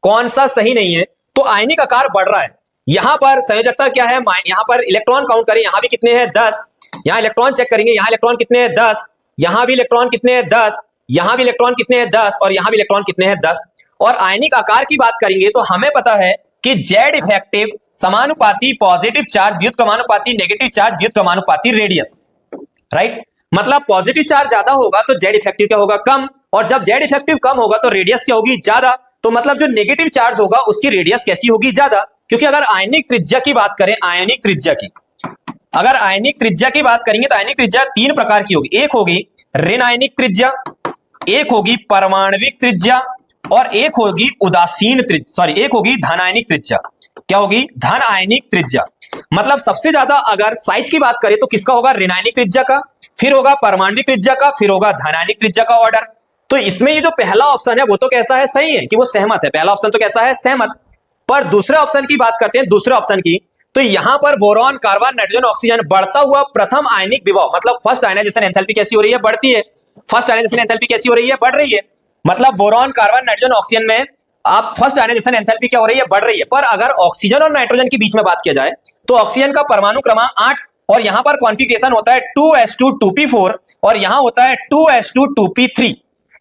कौन सा सही नहीं है। तो आयनिक आकार बढ़ रहा है। यहां पर संयोजकता क्या है, यहां पर इलेक्ट्रॉन काउंट करें, यहां भी कितने हैं, 10। यहां इलेक्ट्रॉन चेक करेंगे, यहां इलेक्ट्रॉन कितने हैं, 10। यहां भी इलेक्ट्रॉन कितने हैं, 10। यहां भी इलेक्ट्रॉन कितने हैं, 10। और यहां भी इलेक्ट्रॉन कितने हैं, 10। और आयनिक आकार की बात करेंगे तो हमें पता है कि जेड इफेक्टिव समानुपाती पॉजिटिव चार्ज द्युत क्रमानुपाती नेगेटिव चार्ज द्युत क्रमानुपाती रेडियस। राइट, मतलब पॉजिटिव चार्ज ज्यादा होगा तो जेड इफेक्टिव क्या होगा, कम। और जब जेड इफेक्टिव कम होगा तो रेडियस क्या होगी, ज्यादा। तो मतलब जो नेगेटिव चार्ज होगा उसकी रेडियस कैसी होगी, ज्यादा। क्योंकि अगर आयनिक त्रिज्या की बात करें, अगर आयनिक त्रिज्या की बात करेंगे तो आयनिक त्रिज्या 3 प्रकार की होगी। एक होगी ऋण आयनिक त्रिज्या, एक होगी परमाणविक त्रिज्या, और एक होगी उदासीन त्रिज्या, एक होगी धन आयनिक त्रिज्या। क्या होगी, धन आयनिक त्रिज्या। मतलब सबसे ज्यादा अगर साइज की बात करें तो किसका होगा, ऋण आयनिक त्रिज्या का, फिर होगा परमाणविक त्रिज्या का, फिर होगा धन आयनिक त्रिज्या का ऑर्डर। तो इसमें ये जो पहला ऑप्शन है वो तो कैसा है, सही है कि वो सहमत है। पहला ऑप्शन तो कैसा है, सहमत। पर दूसरे ऑप्शन की बात करते हैं, दूसरे ऑप्शन की। तो यहां पर बोरॉन कार्बन नाइट्रोजन ऑक्सीजन बढ़ता हुआ प्रथम आयनिक विभव, मतलब फर्स्ट आयनाइजेशन एंथैल्पी कैसी हो रही है, बढ़ती है। फर्स्ट आयनाइजेशन एंथैल्पी कैसी हो रही है, बढ़ रही है। मतलब बोरॉन कार्बन नाइट्रोजन ऑक्सीजन में आप फर्स्ट आयनाइजेशन एंथैल्पी क्या हो रही है, बढ़ रही है। पर अगर ऑक्सीजन और नाइट्रोजन के बीच में बात किया जाए तो ऑक्सीजन का परमाणु क्रमांक 8, और यहां पर कॉन्फ़िगरेशन होता है 2s2 2p4, और यहां होता है 2s2 2p3।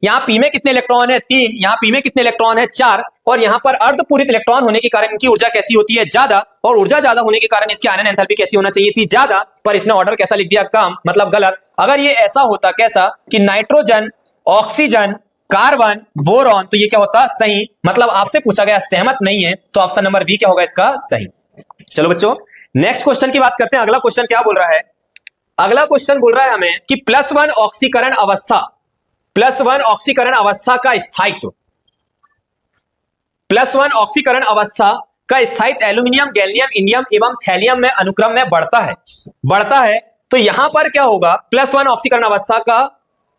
यहां पी में कितने इलेक्ट्रॉन है, 3। यहां पी में कितने इलेक्ट्रॉन है, 4। और यहां पर अर्धपूरित इलेक्ट्रॉन होने के कारण इनकी ऊर्जा कैसी होती है, ज्यादा। और ऊर्जा ज्यादा होने के कारण इसकी आयनन एंथैल्पी कैसी होना चाहिए थी, ज्यादा। पर इसने ऑर्डर कैसा लिख दिया, कम, मतलब गलत। अगर ये ऐसा होता, कैसा कि नाइट्रोजन ऑक्सीजन कार्बन बोरॉन, तो ये क्या होता, सही। मतलब आपसे पूछा गया सहमत नहीं है, तो ऑप्शन नंबर बी क्या होगा इसका, सही। चलो बच्चों नेक्स्ट क्वेश्चन की बात करते हैं। अगला क्वेश्चन क्या बोल रहा है, अगला क्वेश्चन बोल रहा है हमें कि +1 ऑक्सीकरण अवस्था, +1 ऑक्सीकरण अवस्था का स्थायित्व, +1 ऑक्सीकरण अवस्था का स्थायित्व एल्यूमिनियम गैलियम इंडियम एवं थैलियम में अनुक्रम में बढ़ता है। तो यहां पर क्या होगा, +1 ऑक्सीकरण अवस्था का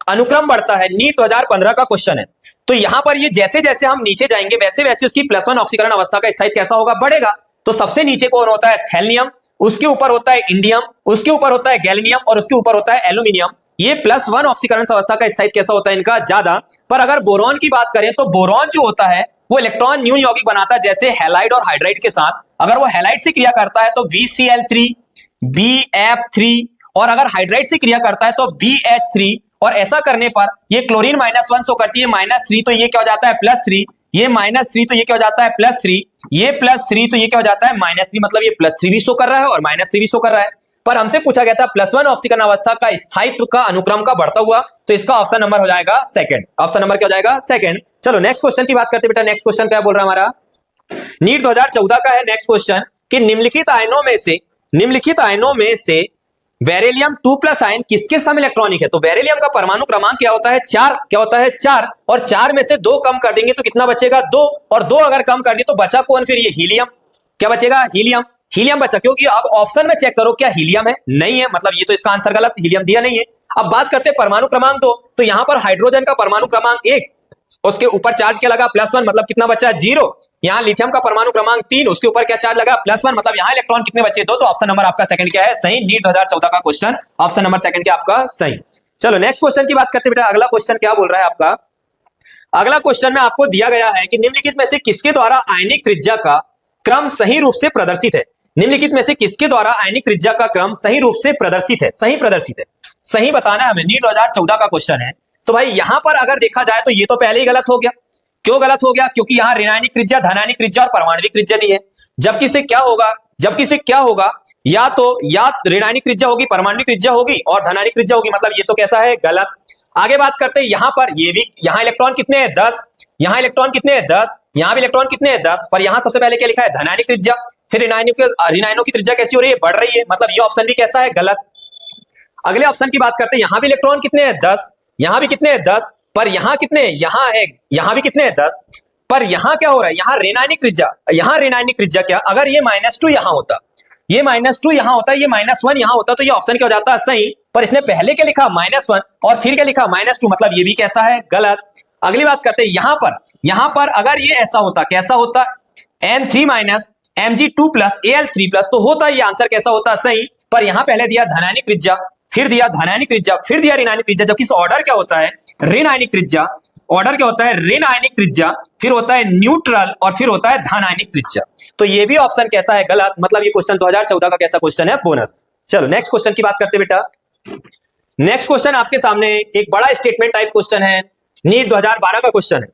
अनुक्रम बढ़ता है। नीट 2015 का क्वेश्चन है। तो यहां पर ये जैसे जैसे हम नीचे जाएंगे वैसे वैसे उसकी +1 ऑक्सीकरण अवस्था का स्थायित्व कैसा होगा, बढ़ेगा। तो सबसे नीचे कौन होता है, थैलियम, उसके ऊपर होता है इंडियम, उसके ऊपर होता है गैलियम, और उसके ऊपर होता है एल्यूमिनियम। ये +1 ऑक्सीकरण अवस्था का स्थायित्व कैसा होता है इनका, ज्यादा। पर अगर बोरॉन की बात करें तो बोरॉन जो होता है वो इलेक्ट्रॉन न्यून यौगिक बनाता है, जैसे हैलाइड और हाइड्राइड के साथ। अगर वो हैलाइड से क्रिया करता है तो VCl3 BF3, और अगर हाइड्राइड से क्रिया करता है तो BH3। और ऐसा करने पर ये क्लोरीन -1 शो करती है -3, तो ये क्या हो जाता है, +3। ये -3 तो ये क्या हो जाता है, +3। ये +3 तो ये क्या हो जाता है, -3। मतलब ये +3 भी शो कर रहा है और -3 भी शो कर रहा है। पर हमसे पूछा गया था +1 ऑक्सीकरण अवस्था का स्थायित्व का अनुक्रम का बढ़ता हुआ, तो इसका ऑप्शन नंबर हो जाएगा सेकंड। ऑप्शन नंबर क्या हो जाएगा, सेकंड। चलो नेक्स्ट क्वेश्चन की बात करते हैं बेटा। नेक्स्ट क्वेश्चन क्या बोल रहा है हमारा, नीट 2014 का है नेक्स्ट क्वेश्चन कि निम्नलिखित आयनों में से बेरिलियम 2+ आयन किसके सम इलेक्ट्रॉनिक है। तो बेरिलियम का परमाणु क्रमांक क्या होता है, 4। क्या होता है, 4। और 4 में से 2 कम कर देंगे तो कितना बचेगा, 2। और 2 अगर कम कर दिए तो बचा कौन, फिर ये हीलियम। क्या बचेगा, हीलियम। हीलियम बचा, क्योंकि अब ऑप्शन में चेक करो क्या हीलियम है, नहीं है, मतलब ये तो इसका आंसर गलत, हीलियम दिया नहीं है। अब बात करते हैं परमाणु क्रमांक 2, तो यहां पर हाइड्रोजन का परमाणु क्रमांक 1, उसके ऊपर चार्ज क्या लगा +1, मतलब कितना बचा 0। यहां लिथियम का परमाणु क्रमांक 3, उसके ऊपर क्या चार्ज लगा +1, मतलब यहां इलेक्ट्रॉन कितने बचे 2, तो ऑप्शन नंबर आपका सेकंड क्या है सही। नीट 2014 का क्वेश्चन ऑप्शन नंबर सेकंड क्या आपका सही। चलो नेक्स्ट क्वेश्चन की बात करते हैं बेटा। अगला क्वेश्चन क्या बोल रहा है आपका, अगला क्वेश्चन में आपको दिया गया है कि निम्नलिखित में से किसके द्वारा आयनिक त्रिज्या का क्रम सही रूप से प्रदर्शित है। निम्नलिखित में से किसके द्वारा आयनिक त्रिज्या का क्रम सही रूप से प्रदर्शित है, सही प्रदर्शित है, सही बताना है हमें। नीट 2014 का क्वेश्चन है। तो भाई यहां पर अगर देखा जाए तो ये तो पहले ही गलत हो गया। क्यों गलत हो गया, क्योंकि यहां ऋणायनिक त्रिज्या, धनायनिक त्रिज्या और परमाणविक त्रिज्या दी है। जबकि से क्या होगा, या तो या ऋणायनिक त्रिज्या होगी, परमाणविक त्रिज्या होगी और धनायनिक त्रिज्या होगी, मतलब ये तो कैसा है गलत। आगे बात करते हैं यहां पर, ये भी यहां इलेक्ट्रॉन कितने हैं 10, यहां इलेक्ट्रॉन कितने हैं 10, यहां भी इलेक्ट्रॉन कितने हैं 10, पर यहां सबसे पहले क्या लिखा है धनायनिक त्रिज्या, फिर ऋणायनों की त्रिज्या कैसी हो रही है, बढ़ रही है, मतलब ये ऑप्शन भी कैसा है गलत। अगले ऑप्शन की बात करते हैं, यहां भी इलेक्ट्रॉन कितने हैं 10, यहां भी कितने हैं 10, पर यहां कितने, यहां भी कितने हैं 10, पर यहां क्या हो रहा है, यहां ऋणायनिक त्रिज्या क्या, अगर ये -2 यहां होता, ये -2 यहां होता, ये -1 यहां होता, तो ये ऑप्शन क्या हो जाता है सही। पर इसने पहले क्या लिखा -1 और फिर क्या लिखा -2, मतलब ये भी कैसा है गलत। अगली बात करते हैं यहां पर अगर ये ऐसा होता, कैसा होता, N3 - Mg2 + Al3 तो होता ये आंसर कैसा होता सही। पर यहां पहले दिया धनायनिक त्रिज्या, फिर दिया धनायनिक त्रिज्या, फिर दिया ऋणायनिक त्रिज्या, जबकि इस ऑर्डर क्या होता है ऋणायनिक त्रिज्या, ऑर्डर क्या होता है ऋणायनिक त्रिज्या, फिर होता है न्यूट्रल और फिर होता है धनायनिक त्रिज्या। तो ये भी ऑप्शन कैसा है गलत, मतलब ये क्वेश्चन 2014 का कैसा क्वेश्चन है बोनस। चलो नेक्स्ट क्वेश्चन की बात करते बेटा। नेक्स्ट क्वेश्चन आपके सामने एक बड़ा स्टेटमेंट टाइप क्वेश्चन है, नीट 2012 का क्वेश्चन है।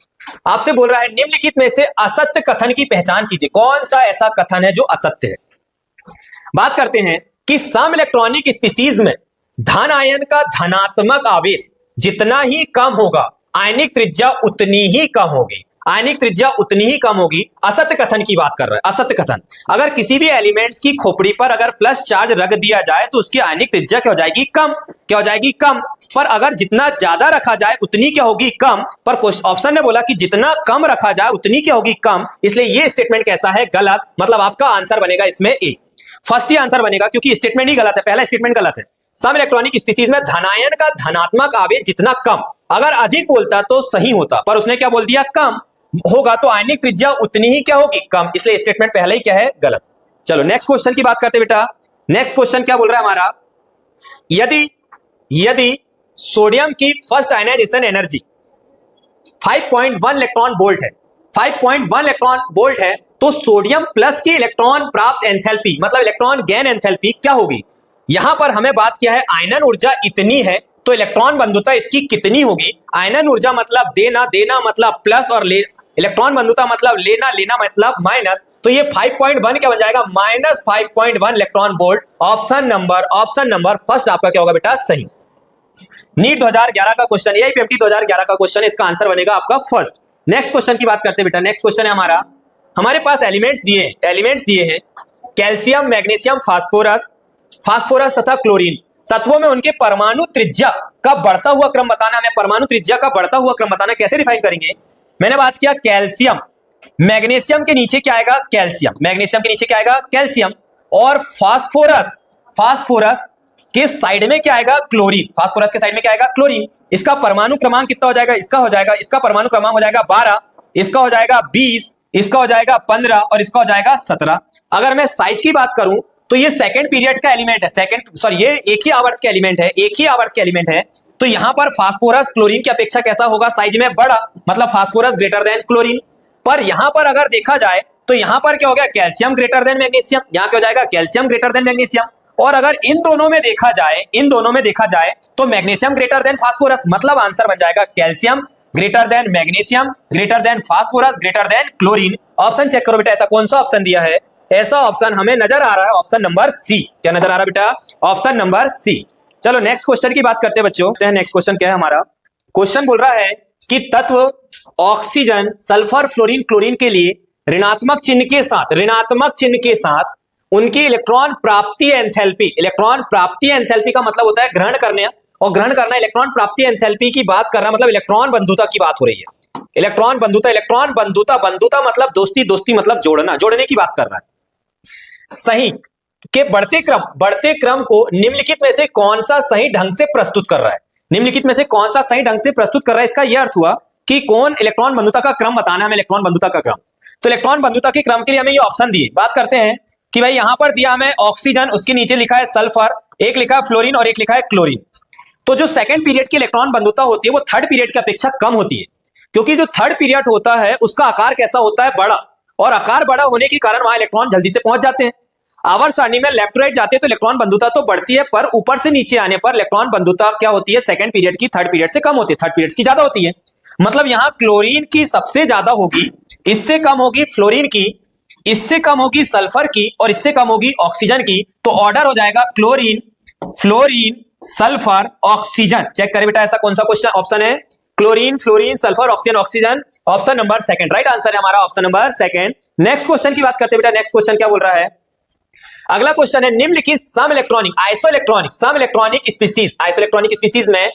आपसे बोल रहा है निम्नलिखित में से असत्य कथन की पहचान कीजिए, कौन सा ऐसा कथन है जो असत्य है। बात करते हैं कि सम इलेक्ट्रॉनिक स्पीसीज में धन आयन का धनात्मक आवेश जितना ही कम होगा आयनिक त्रिज्या उतनी ही कम होगी, आयनिक त्रिज्या उतनी ही कम होगी। असत्य कथन की बात कर रहा है, असत्य कथन, अगर किसी भी एलिमेंट्स की खोपड़ी पर अगर प्लस चार्ज रख दिया जाए तो उसकी आयनिक त्रिज्या क्या हो जाएगी कम, क्या हो जाएगी कम, पर अगर जितना ज्यादा रखा जाए उतनी क्या होगी कम, पर ऑप्शन ने बोला कि जितना कम रखा जाए उतनी क्या होगी कम, इसलिए ये स्टेटमेंट कैसा है गलत, मतलब आपका आंसर बनेगा इसमें ए, फर्स्ट ही आंसर बनेगा, क्योंकि स्टेटमेंट ही गलत है, पहला स्टेटमेंट गलत है। सम इलेक्ट्रॉनिक स्पीसीज में धनायन का धनात्मक आवेश जितना कम, अगर अधिक बोलता तो सही होता, पर उसने क्या बोल दिया कम होगा, तो आयनिक त्रिज्या उतनी ही क्या होगी कम, इसलिए स्टेटमेंट पहले ही क्या है गलत। चलो नेक्स्ट क्वेश्चन की बात करते बेटा। नेक्स्ट क्वेश्चन क्या बोल रहा है हमारा, यदि सोडियम की first ionisation energy 5.1 electron volt है, 5.1 इलेक्ट्रॉन वोल्ट है, तो सोडियम प्लस की इलेक्ट्रॉन प्राप्त एंथैल्पी मतलब इलेक्ट्रॉन गेन एंथैल्पी क्या होगी। यहां पर हमें बात किया है आयनन ऊर्जा इतनी है, तो इलेक्ट्रॉन बंधुता इसकी कितनी होगी। आयनन ऊर्जा मतलब देना, देना मतलब प्लस, और इलेक्ट्रॉन बंधुता मतलब लेना, लेना मतलब माइनस, तो ये 5.1 क्या बन जाएगा -5.1 electron volt. Option number first आपका क्या होगा बेटा सही। नीट 2011 का क्वेश्चन, एआईपीएमटी 2011 का क्वेश्चन, इसका आंसर बनेगा आपका फर्स्ट। नेक्स्ट क्वेश्चन की बात करते हैं बेटा। नेक्स्ट क्वेश्चन है हमारे पास एलिमेंट्स दिए हैं कैल्शियम, मैग्नीशियम, फास्फोरस तथा क्लोरीन। तत्वों में उनके परमाणु त्रिज्या का बढ़ता हुआ क्रम बताना। हमें परमाणु त्रिज्या का बढ़ता हुआ क्रम बताना, कैसे डिफाइन करेंगे। मैंने बात किया कैल्शियम, मैग्नीशियम के नीचे क्या आएगा कैल्शियम, मैग्नीशियम के नीचे क्या आएगा कैल्शियम, और फास्फोरस के साइड में क्या आएगा क्लोरीन, फास्फोरस के साइड में क्या आएगा क्लोरीन। इसका परमाणु क्रमांक कितना हो जाएगा, इसका परमाणु क्रमांक हो जाएगा 12, इसका हो जाएगा 20, इसका हो जाएगा 15 और इसका हो जाएगा 17। अगर मैं साइज की बात करूं तो ये सेकंड पीरियड का एलिमेंट है, ये एक ही आवर्त का एलिमेंट है, तो यहां पर फास्फोरस क्लोरीन की अपेक्षा कैसा होगा साइज में बड़ा, मतलब फास्फोरस ग्रेटर देन क्लोरीन। पर यहां पर अगर देखा जाए तो यहां पर क्या हो गया कैल्शियम ग्रेटर देन मैग्नीशियम, यहां क्या हो जाएगा कैल्शियम ग्रेटर देन मैग्नीशियम। और अगर इन दोनों में देखा जाए तो मैग्नीशियम ग्रेटर देन फास्फोरस, मतलब आंसर बन जाएगा calcium greater than magnesium greater than phosphorus greater than chlorine. Option check करो बेटा, ऐसा कौन सा ऑप्शन दिया है। ऐसा ऑप्शन हमें नजर आ रहा है ऑप्शन नंबर सी। क्या नजर आ रहा है बेटा, ऑप्शन नंबर सी। चलो नेक्स्ट क्वेश्चन की बात करते हैं बच्चों। नेक्स्ट क्वेश्चन क्या है हमारा, क्वेश्चन बोल रहा है कि तत्व ऑक्सीजन, सल्फर, फ्लोरीन, क्लोरीन के लिए ऋणात्मक चिन्ह के साथ उनकी इलेक्ट्रॉन प्राप्ति एंथैल्पी का मतलब होता है ग्रहण करने, और ग्रहण करना इलेक्ट्रॉन प्राप्ति एंथैल्पी की बात कर रहा है, मतलब इलेक्ट्रॉन बंधुता की बात हो रही है। इलेक्ट्रॉन बंधुता मतलब दोस्ती मतलब जोड़ने की बात कर रहा है। सही के बढ़ते क्रम को निम्नलिखित में से कौन सा सही ढंग से प्रस्तुत कर रहा है? निम्नलिखित में से कौन सा सही ढंग से प्रस्तुत कर रहा है, इसका यह अर्थ हुआ कि कौन इलेक्ट्रॉन बंधुता का क्रम बताना है, इलेक्ट्रॉन बंधुता का क्रम। तो इलेक्ट्रॉन बंधुता के क्रम के लिए हमें ये ऑप्शन दिए। बात करते हैं कि भाई यहां पर दिया हमें ऑक्सीजन, उसके नीचे लिखा है सल्फर, एक लिखा है फ्लोरीन और एक लिखा है क्लोरीन। तो जो सेकंड पीरियड की इलेक्ट्रॉन बंधुता होती है वो थर्ड पीरियड की अपेक्षा कम होती है, क्योंकि जो थर्ड पीरियड होता है उसका आकार कैसा होता है? बड़ा, और आकार बड़ा होने के कारण वहां इलेक्ट्रॉन जल्दी से पहुंच जाते हैं। आवर्त सारणी में लेफ्ट टू राइट जाते हैं तो इलेक्ट्रॉन बंधुता तो बढ़ती है, पर ऊपर से नीचे आने पर इलेक्ट्रॉन बंधुता क्या होती है? सेकंड पीरियड की थर्ड पीरियड से कम होती है, थर्ड पीरियड की ज्यादा होती है। मतलब यहां क्लोरीन की सबसे ज्यादा होगी, इससे कम होगी फ्लोरीन की, इससे कम होगी सल्फर की और इससे कम होगी ऑक्सीजन की। तो ऑर्डर हो जाएगा chlorine, fluorine, sulphur, oxygen. Check करें बेटा, ऐसा कौन सा क्वेश्चन ऑप्शन है? Chlorine, fluorine, sulphur, oxygen, oxygen. Option number second right answer है हमारा, option number second. Next question की बात करते हैं बेटा। नेक्स्ट क्वेश्चन क्या बोल रहा है? अगला क्वेश्चन है निम्नलिखित सम इलेक्ट्रॉनिक आइसोइलेक्ट्रॉनिक स्पीसीज में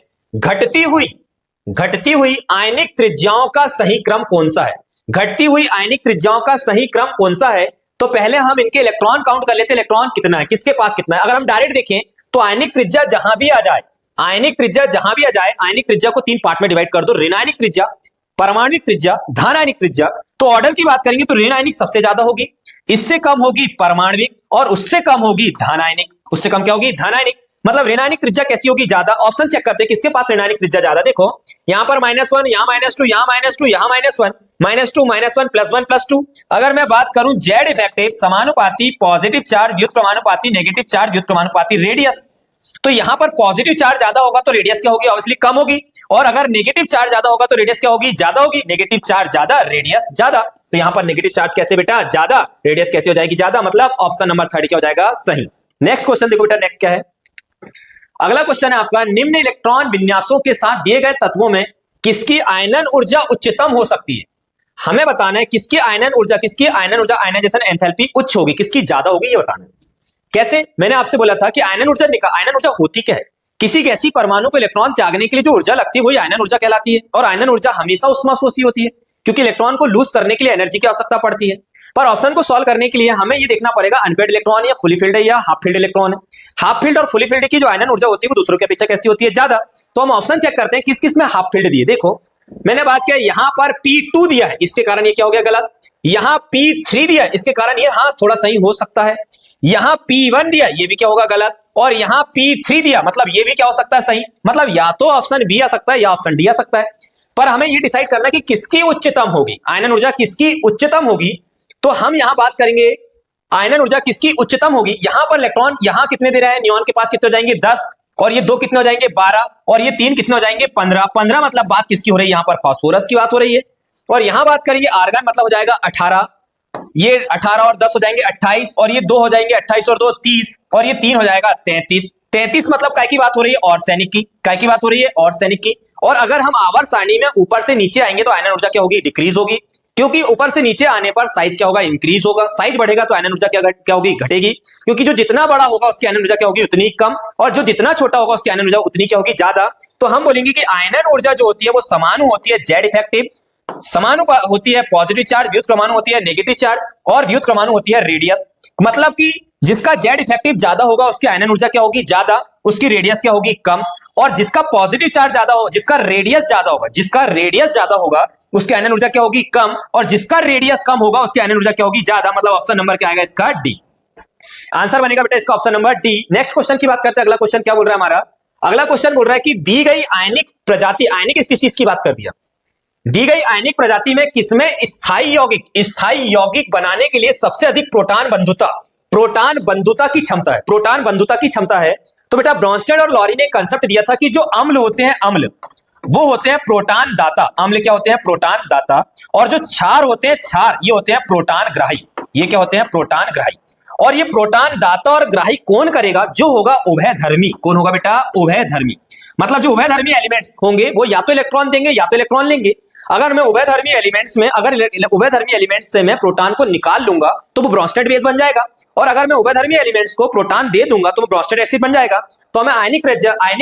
घटती हुई आयनिक त्रिज्याओं का सही क्रम कौन सा है? घटती हुई आयनिक त्रिज्याओं का सही क्रम कौन सा है? तो पहले हम इनके इलेक्ट्रॉन काउंट कर लेते हैं, इलेक्ट्रॉन कितना है, किसके पास कितना है। अगर हम डायरेक्ट देखें तो आयनिक त्रिज्या जहां भी आ जाए, आयनिक त्रिज्या को तीन पार्ट में डिवाइड कर दो, ऋण आयनिक त्रिज्या, परमाणुक त्रिज्या, धन आयनिक त्रिज्या। तो ऑर्डर की बात करेंगे तो ऋण आयनिक सबसे ज्यादा होगी, इससे कम होगी परमाणविक और उससे कम होगी धन आयनिक। उससे कम क्या होगी? धन आयनिक। मतलब ऋण आयनिक त्रिज्या कैसी होगी? ज्यादा। ऑप्शन चेक करते हैं किसके पास ऋण आयनिक त्रिज्या ज्यादा। देखो यहां पर -1, यहां -2, यहां -2, यहां -1, -2, -1, +1, +2। अगर मैं बात करूं जेड इफेक्टिव समानुपाती पॉजिटिव चार्ज व्युत्क्रमानुपाती नेगेटिव चार्ज व्युत्क्रमानुपाती रेडियस, तो यहां पर पॉजिटिव चार्ज ज्यादा होगा तो रेडियस क्या होगी? ऑब्वियसली कम होगी। और अगर नेगेटिव चार्ज ज्यादा होगा तो रेडियस क्या होगी? ज्यादा होगी। नेगेटिव चार्ज ज्यादा, रेडियस ज्यादा। तो यहां पर नेगेटिव चार्ज कैसे बेटा? ज्यादा। रेडियस कैसे हो जाएगी? ज्यादा। मतलब ऑप्शन नंबर थर्ड क्या हो जाएगा? सही। नेक्स्ट क्वेश्चन देखो बेटा, नेक्स्ट क्या है? अगला क्वेश्चन है आपका, निम्न इलेक्ट्रॉन विन्यासों के साथ दिए गए तत्वों में किसकी आयनन ऊर्जा उच्चतम हो सकती है? हमें बताना है किसकी आयनन ऊर्जा आयनाइजेशन एंथैल्पी उच्च होगी, किसकी ज्यादा होगी, ये बताना है। कैसे? मैंने आपसे बोला था कि आयनन ऊर्जा होती क्या है? किसी गैसीय परमाणु को इलेक्ट्रॉन त्यागने के लिए जो ऊर्जा लगती है वही आयनन ऊर्जा कहलाती है। और आयनन ऊर्जा हमेशा उष्माशोषी होती है, क्योंकि इलेक्ट्रॉन को लूज करने के लिए एनर्जी की आवश्यकता पड़ती है। पर ऑप्शन को सॉल्व करने के लिए हमें ये देखना पड़ेगा अनपेड इलेक्ट्रॉन या फुली फील्ड है या हाफ फील्ड इलेक्ट्रॉन है। हाफ फील्ड और फुली फील्ड की जो आयनन ऊर्जा होती है वो दूसरों की अपेक्षा कैसी होती है? ज्यादा। तो हम ऑप्शन चेक करते हैं किस किस में हाफ फील्ड दिए। देखो मैंने बात किया, यहां पर P2 दिया है, इसके कारण ये क्या हो गया? गलत। यहां P3 दिया है, इसके कारण ये हाँ थोड़ा सही हो सकता है। यहां P1 दिया, ये भी क्या होगा? गलत। और यहां P3 दिया, मतलब ये भी क्या हो सकता है? सही। मतलब या तो ऑप्शन बी आ सकता है या ऑप्शन डी आ सकता है। पर हमें ये डिसाइड करना है कि किसकी उच्चतम होगी, आयनन ऊर्जा किसकी उच्चतम होगी। तो हम यहां बात करेंगे आयनन ऊर्जा किसकी उच्चतम होगी। यहां पर इलेक्ट्रॉन यहां कितने दे रहे हैं? नियॉन के पास कितने हो जाएंगे? 10, और ये 2 कितने हो जाएंगे? 12, और ये 3 कितने हो जाएंगे? 15। 15 मतलब बात किसकी हो रही है? यहां पर फास्फोरस की बात हो रही है। और यहां बात करेंगे आर्गन, मतलब हो जाएगा 18, ये 18 और 10 हो जाएंगे 28, और ये 2 हो जाएंगे 28 और 2 30, और ये 3 हो जाएगा 33। 33 मतलब काय की बात हो रही है? ऑर्सेनिक की। काय की बात हो रही है? ऑर्सेनिक की। और अगर हम आवर्त सारणी में ऊपर से नीचे आएंगे तो आयनन ऊर्जा क्या होगी? डिक्रीज होगी, क्योंकि ऊपर से नीचे आने पर साइज क्या होगा? इंक्रीज होगा। साइज बढ़ेगा तो आयनन ऊर्जा क्या होगी? घटेगी, क्योंकि जो जितना बड़ा होगा उसकी आयनन ऊर्जा क्या होगी? उतनी कम, और जो जितना छोटा होगा उसकी आयनन ऊर्जा उतनी क्या होगी? ज्यादा। तो हम बोलेंगे कि आयनन ऊर्जा जो होती है वो समानु होती है जेड इफेक्टिव, समानु होती है पॉजिटिव चार्ज, व्युत्क्रमाणु होती है नेगेटिव चार्ज, और व्युत्क्रमाणु होती है रेडियस। मतलब कि जिसका जेड इफेक्टिव ज्यादा होगा उसकी आयनन ऊर्जा क्या होगी? ज्यादा, उसकी रेडियस क्या होगी? कम। और जिसका पॉजिटिव चार्ज ज्यादा हो, जिसका रेडियस ज्यादा होगा उसकी आयनन ऊर्जा क्या होगी? कम। और जिसका रेडियस कम होगा उसकी आयनन ऊर्जा क्या होगी? ज्यादा। मतलब ऑप्शन नंबर क्या आएगा इसका? डी। आंसर बनेगा बेटा इसका option number D. Next question की बात करते हैं। अगला क्वेश्चन क्या बोल रहा है हमारा? अगला क्वेश्चन बोल रहा है कि दी गई आयनिक प्रजाति, आयनिक स्पीसीज की बात कर दिया, दी गई आयनिक प्रजाति में किसमें स्थायी यौगिक बनाने के लिए सबसे अधिक प्रोटॉन बंधुता की क्षमता है। तो बेटा ब्रॉन्स्टेड और लॉरी ने कंसेप्ट दिया था कि जो अम्ल होते हैं, वो होते हैं प्रोटॉन दाता। अम्ल क्या होते हैं? प्रोटॉन दाता। और जो क्षार होते हैं, ये होते हैं प्रोटॉन ग्राही। ये क्या होते हैं? प्रोटॉन ग्राही। और ये प्रोटॉन दाता और ग्राही कौन करेगा? जो होगा उभयधर्मी। कौन होगा बेटा? उभयधर्मी। मतलब जो उभयधर्मी एलिमेंट्स होंगे वो या तो इलेक्ट्रॉन देंगे या तो इलेक्ट्रॉन लेंगे। अगर मैं उभयधर्मी एलिमेंट्स से मैं प्रोटॉन को निकाल लूंगा तो वो ब्रॉन्स्टेड बेस बन जाएगा, और अगर मैं उभयधर्मी एलिमेंट्स को प्रोटॉन दे दूंगा तो वो ब्रोस्टेड एसिड बन जाएगा। तो हमें आयनिक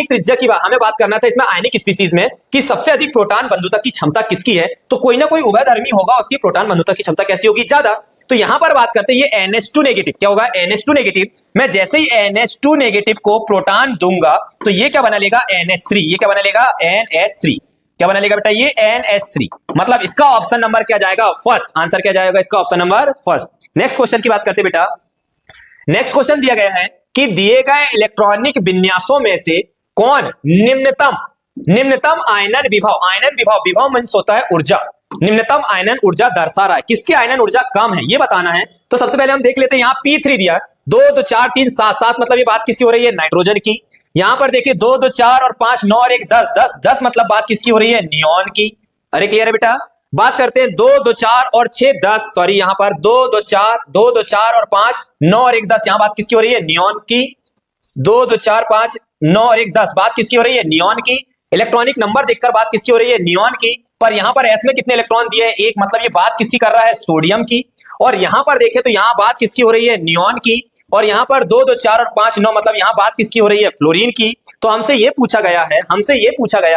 त्रिज्या की हमें बात करना था इसमें आयनिक स्पीसीज में कि सबसे अधिक प्रोटॉन बंधुता की क्षमता किसकी है, तो कोई ना कोई उभयधर्मी होगा, उसकी प्रोटॉन बंधुता की क्षमता कैसी होगी, ज्यादा। तो यहां पर बात करते हैं ये NH2 नेगेटिव, क्या होगा NH2 नेगेटिव। मैं जैसे ही NH2 नेगेटिव को प्रोटॉन दूंगा तो ये क्या बना लेगा NH3, ये क्या बना लेगा NH3, क्या बना लेगा बेटा ये NH3। मतलब इसका ऑप्शन नंबर क्या जाएगा फर्स्ट, आंसर क्या जाएगा इसका option number first. Next question की बात करते हैं बेटा। नेक्स्ट क्वेश्चन दिया गया है कि दिए गए इलेक्ट्रॉनिक विन्यासों में से कौन निम्नतम आयनन विभव मींस होता है ऊर्जा, निम्नतम आयनन ऊर्जा दर्शा रहा है, किसकी आयनन ऊर्जा कम है ये बताना है। तो सबसे पहले हम देख लेते हैं, यहां P3 दिया 2 2 4 3 7 7, मतलब ये बात किसकी हो रही है, नाइट्रोजन की। यहां पर देखिए 2 2 4 और 5 9 और 1 10 10 10, मतलब बात किसकी हो रही है, नियॉन की। अरे क्लियर है बेटा। बात करते हैं 2 2 4 और 6 10, सॉरी यहां पर 2 2 4 और 5 9 और 1 10, यहां बात किसकी हो रही है, नियॉन की। 2 2 4 5 9 और 1 10, बात किसकी हो रही है, नियॉन की। इलेक्ट्रॉनिक नंबर देखकर बात किसकी हो रही है, नियॉन की। पर यहां पर एस में कितने इलेक्ट्रॉन दिए हैं, एक, मतलब ये बात किसकी कर रहा है, सोडियम की। और यहां पर देखें तो यहां बात किसकी हो रही है, नियॉन की। और यहां पर 2 2 4 और 5 9, मतलब यहां बात किसकी हो रही है, फ्लोरीन की। तो हमसे ये पूछा गया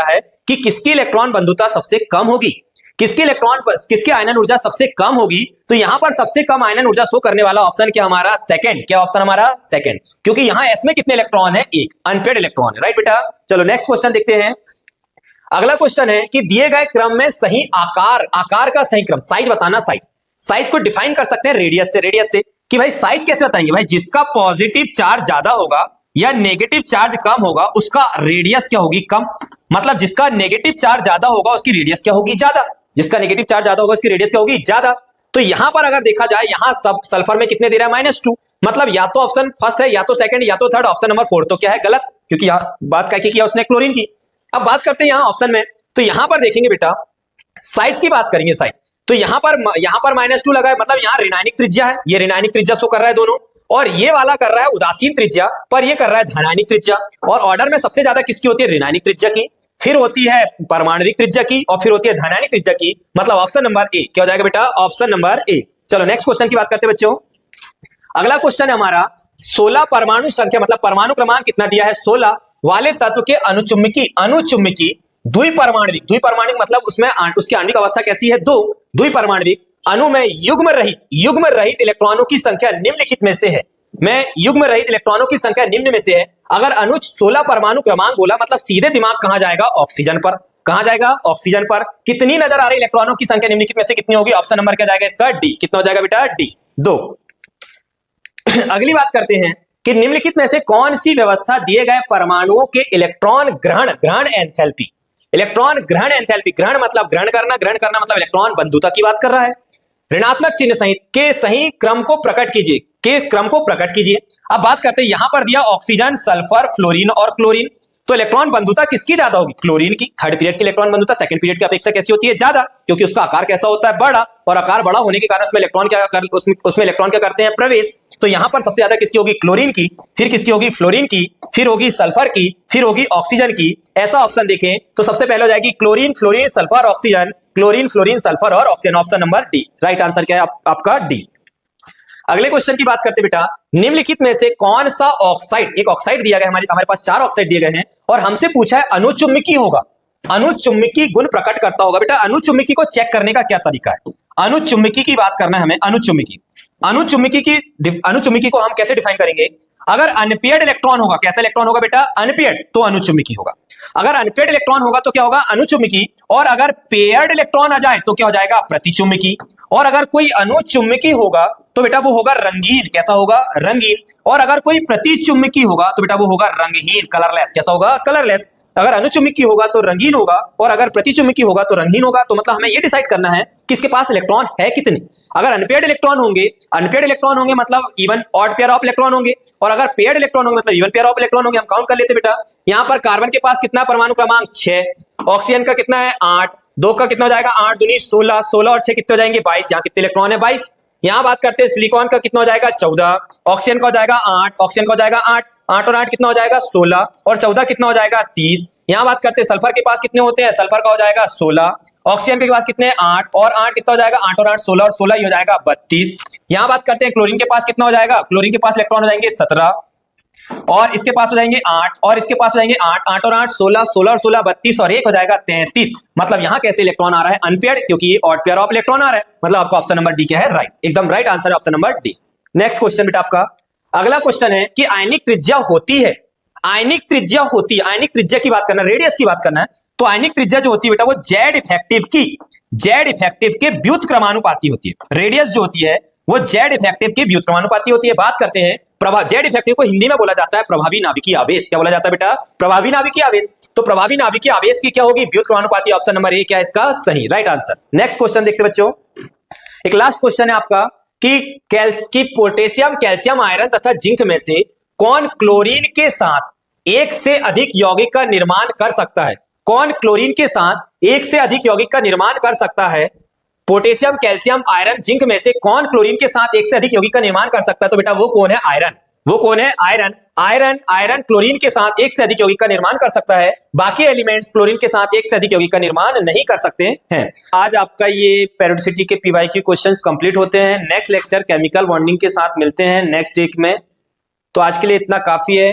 है कि किसकी इलेक्ट्रॉन बंधुता सबसे कम होगी, किसकी आयनन ऊर्जा सबसे कम होगी। तो यहां पर सबसे कम आयनन ऊर्जा शो करने वाला ऑप्शन क्या हमारा, सेकंड। क्या ऑप्शन हमारा, सेकंड, क्योंकि यहां एस में कितने इलेक्ट्रॉन है, एक, अनपेड इलेक्ट्रॉन है, राइट बेटा। चलो नेक्स्ट क्वेश्चन देखते हैं। अगला क्वेश्चन है कि दिए गए क्रम में सही आकार का सही क्रम, साइज बताना। साइज को डिफाइन कर सकते हैं रेडियस से कि भाई साइज कैसे बताएंगे, भाई जिसका पॉजिटिव चार्ज ज्यादा होगा या नेगेटिव चार्ज कम होगा उसका रेडियस क्या होगी, कम। मतलब जिसका नेगेटिव चार्ज ज्यादा होगा उसकी रेडियस क्या होगी, ज्यादा। जिसका नेगेटिव चार्ज ज्यादा होगा उसकी रेडियस क्या होगी, ज्यादा। तो यहां पर अगर देखा जाए, यहां सब सल्फर में कितने दे रहा है, -2, मतलब या तो ऑप्शन फर्स्ट है, या तो सेकंड, या तो थर्ड। ऑप्शन नंबर 4 तो क्या है, गलत, क्योंकि यहां बात क्या किया उसने, क्लोरीन की। अब बात करते हैं यहां ऑप्शन में, तो यहां पर देखेंगे बेटा साइज की बात करेंगे, साइज। तो यहां पर -2 लगा है, मतलब यहां ऋणायनिक त्रिज्या है, ये ऋणायनिक त्रिज्या शो कर रहा है दोनों। और ये वाला कर रहा है उदासीन त्रिज्या, पर ये कर रहा है धनायनिक त्रिज्या। और ऑर्डर में सबसे ज्यादा किसकी होती है, ऋणायनिक त्रिज्या की, फिर होती है परमाणविक त्रिज्या की, और फिर होती है धनायनिक त्रिज्या की। मतलब ऑप्शन नंबर ए क्या हो जाएगा बेटा, ऑप्शन नंबर ए। चलो नेक्स्ट क्वेश्चन की बात करते हैं बच्चों। अगला क्वेश्चन है हमारा 16 परमाणु संख्या, मतलब परमाणु क्रमांक कितना दिया है, 16 वाले तत्व के अनुचुम्बकी द्विपरमाणविक मतलब उसमें उसकी आणविक अवस्था कैसी है, 2। द्विपरमाणविक अणु में युग्म रहित इलेक्ट्रॉनों की संख्या निम्नलिखित में से है। अगर अणु 16 परमाणु क्रमांक बोला, मतलब सीधे दिमाग कहां जाएगा, ऑक्सीजन पर। कहां जाएगा, ऑक्सीजन पर। कितनी नजर आ रही इलेक्ट्रॉनों की संख्या निम्नलिखित में से कितनी होगी, ऑप्शन नंबर क्या जाएगा इसका, डी। कितना हो जाएगा बेटा, डी, 2। अगली बात करते हैं कि निम्नलिखित में से कौन सी व्यवस्था दिए गए परमाणुओं के इलेक्ट्रॉन ग्रहण एंथैल्पी, इलेक्ट्रॉन ग्रहण एंथैल्पी, ग्रहण मतलब ग्रहण करना मतलब इलेक्ट्रॉन बंधुता की बात कर रहा है। ऋणात्मक चिन्ह सहित के सही क्रम को प्रकट कीजिए। अब बात करते हैं, यहां पर दिया ऑक्सीजन, सल्फर, फ्लोरीन और क्लोरीन। तो इलेक्ट्रॉन बंधुता किसकी ज्यादा होगी, क्लोरीन की। थर्ड पीरियड की इलेक्ट्रॉन बंधुता सेकंड पीरियड की अपेक्षा कैसी होती है, ज्यादा, क्योंकि उसका आकार कैसा होता है, बड़ा। और आकार बड़ा होने के कारण उसमें इलेक्ट्रॉन क्या करते हैं, प्रवेश। तो यहां पर सबसे ज्यादा किसकी होगी, क्लोरीन की, फिर किसकी होगी, फ्लोरीन की, फिर होगी सल्फर की, फिर होगी ऑक्सीजन की। ऐसा ऑप्शन देखें तो सबसे पहले हो जाएगी chlorine, fluorine, sulphur, oxygen, chlorine, fluorine, sulphur और oxygen. Option number D, right answer क्या है आपका, डी। अगले क्वेश्चन की बात करते बेटा, निम्नलिखित में से कौन सा ऑक्साइड, एक ऑक्साइड दिया गया है, हमारे पास 4 ऑक्साइड दिए गए हैं, और हमसे पूछा है अनुचुम्बकी होगा, अनुचुम्बकी गुण प्रकट करता होगा। बेटा अनुचुम्बकी को चेक करने का क्या तरीका है, अनुचुम्बकी की बात करना है हमें। अनुचुम्बकी को हम कैसे डिफाइन करेंगे, अगर अनपेयर्ड इलेक्ट्रॉन होगा, कैसा इलेक्ट्रॉन होगा बेटा, अनपेयर्ड, तो अनुचुम्बकी होगा। अगर अनपेयर्ड इलेक्ट्रॉन होगा तो क्या होगा, अनुचुम्बकी। और अगर पेयर्ड इलेक्ट्रॉन आ जाए तो क्या हो जाएगा, प्रतिचुम्बकी। और अगर कोई अनुचुम्बकी होगा तो बेटा वो होगा रंगीन, कैसा होगा, रंगीन। और अगर कोई प्रतिचुम्बकी होगा तो बेटा वो होगा रंगहीन, कलरलेस, कैसा होगा, कलरलेस। अगर अनुचुम्बकी होगा तो रंगीन होगा, और अगर प्रतिचुम्बकी होगा तो रंगहीन होगा। तो मतलब हमें ये डिसाइड करना है कि इसके पास इलेक्ट्रॉन है कितने। अगर अनपेयर्ड इलेक्ट्रॉन होंगे मतलब even odd pair of electron होंगे, और अगर पेयर्ड इलेक्ट्रॉन होंगे मतलब इवन पेयर ऑफ इलेक्ट्रॉन होंगे। हम काउंट कर लेते बेटा, यहां पर कार्बन के पास कितना परमाणु क्रमांक, 6, ऑक्सीजन का कितना है, 8, 2 का कितना हो जाएगा, 8 दूनी 16, 16 और 6 कितने हो जाएंगे, 22। यहाँ कितने इलेक्ट्रॉन है, 22। यहां बात करते हैं सिलिकॉन का कितना हो जाएगा, 14, ऑक्सीजन का हो जाएगा 8, ऑक्सीजन का हो जाएगा 8, 8 और 8 कितना हो जाएगा, 16, और 14 कितना हो जाएगा, 30। यहां बात करते हैं सल्फर के पास कितने होते हैं, सल्फर का हो जाएगा 16, ऑक्सीजन के पास कितने, 8, और 8 कितना हो जाएगा, 8 और 8 16, और 16 ही हो जाएगा 32। यहां बात करते हैं क्लोरीन के पास कितना हो जाएगा, क्लोरीन के पास इलेक्ट्रॉन हो जाएंगे 17 और इसके पास हो जाएंगे 8 और इसके पास हो जाएंगे 8, 8 और 8 16, 16 और 16 32 और 1 हो जाएगा 33। मतलब यहां कैसे इलेक्ट्रॉन आ रहा है, अनपेयर्ड, क्योंकि ये ऑड पेयर ऑफ इलेक्ट्रॉन आ रहा है। मतलब आपका ऑप्शन नंबर डी क्या है, राइट, एकदम राइट आंसर है option number D. Next question बेटा आपका अगला क्वेश्चन है कि आयनिक त्रिज्या होती है, आयनिक त्रिज्या होती है, आयनिक त्रिज्या की बात करना, रेडियस की बात करना है, तो आयनिक त्रिज्या जो होती है बेटा वो जेड इफेक्टिव के व्युत्क्रमानुपाती होती है। रेडियस जो होती है वो जेड इफेक्टिव के व्युत्क्रमानुपाती होती है। बात करते हैं जेड इफेक्टिव को हिंदी में बोला जाता है प्रभावी नाभिकीय आवेश। क्या बोला जाता है बेटा, प्रभावी नाभिकीय आवेश। तो प्रभावी नाभिकीय आवेश की क्या होगी, व्युत्क्रमानुपाती। ऑप्शन नंबर ए क्या है इसका सही, राइट आंसर। नेक्स्ट क्वेश्चन देखते बच्चों, एक लास्ट क्वेश्चन है आपका कि पोटेशियम, कैल्शियम, आयरन तथा जिंक में से कौन क्लोरीन के साथ एक से अधिक यौगिक का निर्माण कर सकता है। कौन क्लोरीन के साथ एक से अधिक यौगिक का निर्माण कर सकता है। पोटेशियम, कैल्शियम, आयरन, जिंक में से कौन क्लोरीन के साथ एक से अधिक यौगिक का निर्माण कर सकता है। तो बेटा वो कौन है, आयरन। वो कौन है, आयरन। आयरन क्लोरीन के साथ एक से अधिक यौगिक का निर्माण कर सकता है। बाकी एलिमेंट्स क्लोरीन के साथ एक से अधिक यौगिक का निर्माण नहीं कर सकते हैं। आज आपका ये पेरियोडिसिटी के पीवाईक्यू क्वेश्चंस कंप्लीट होते हैं। नेक्स्ट लेक्चर केमिकल बॉन्डिंग के साथ मिलते हैं नेक्स्ट वीक में। तो आज के लिए इतना काफी है।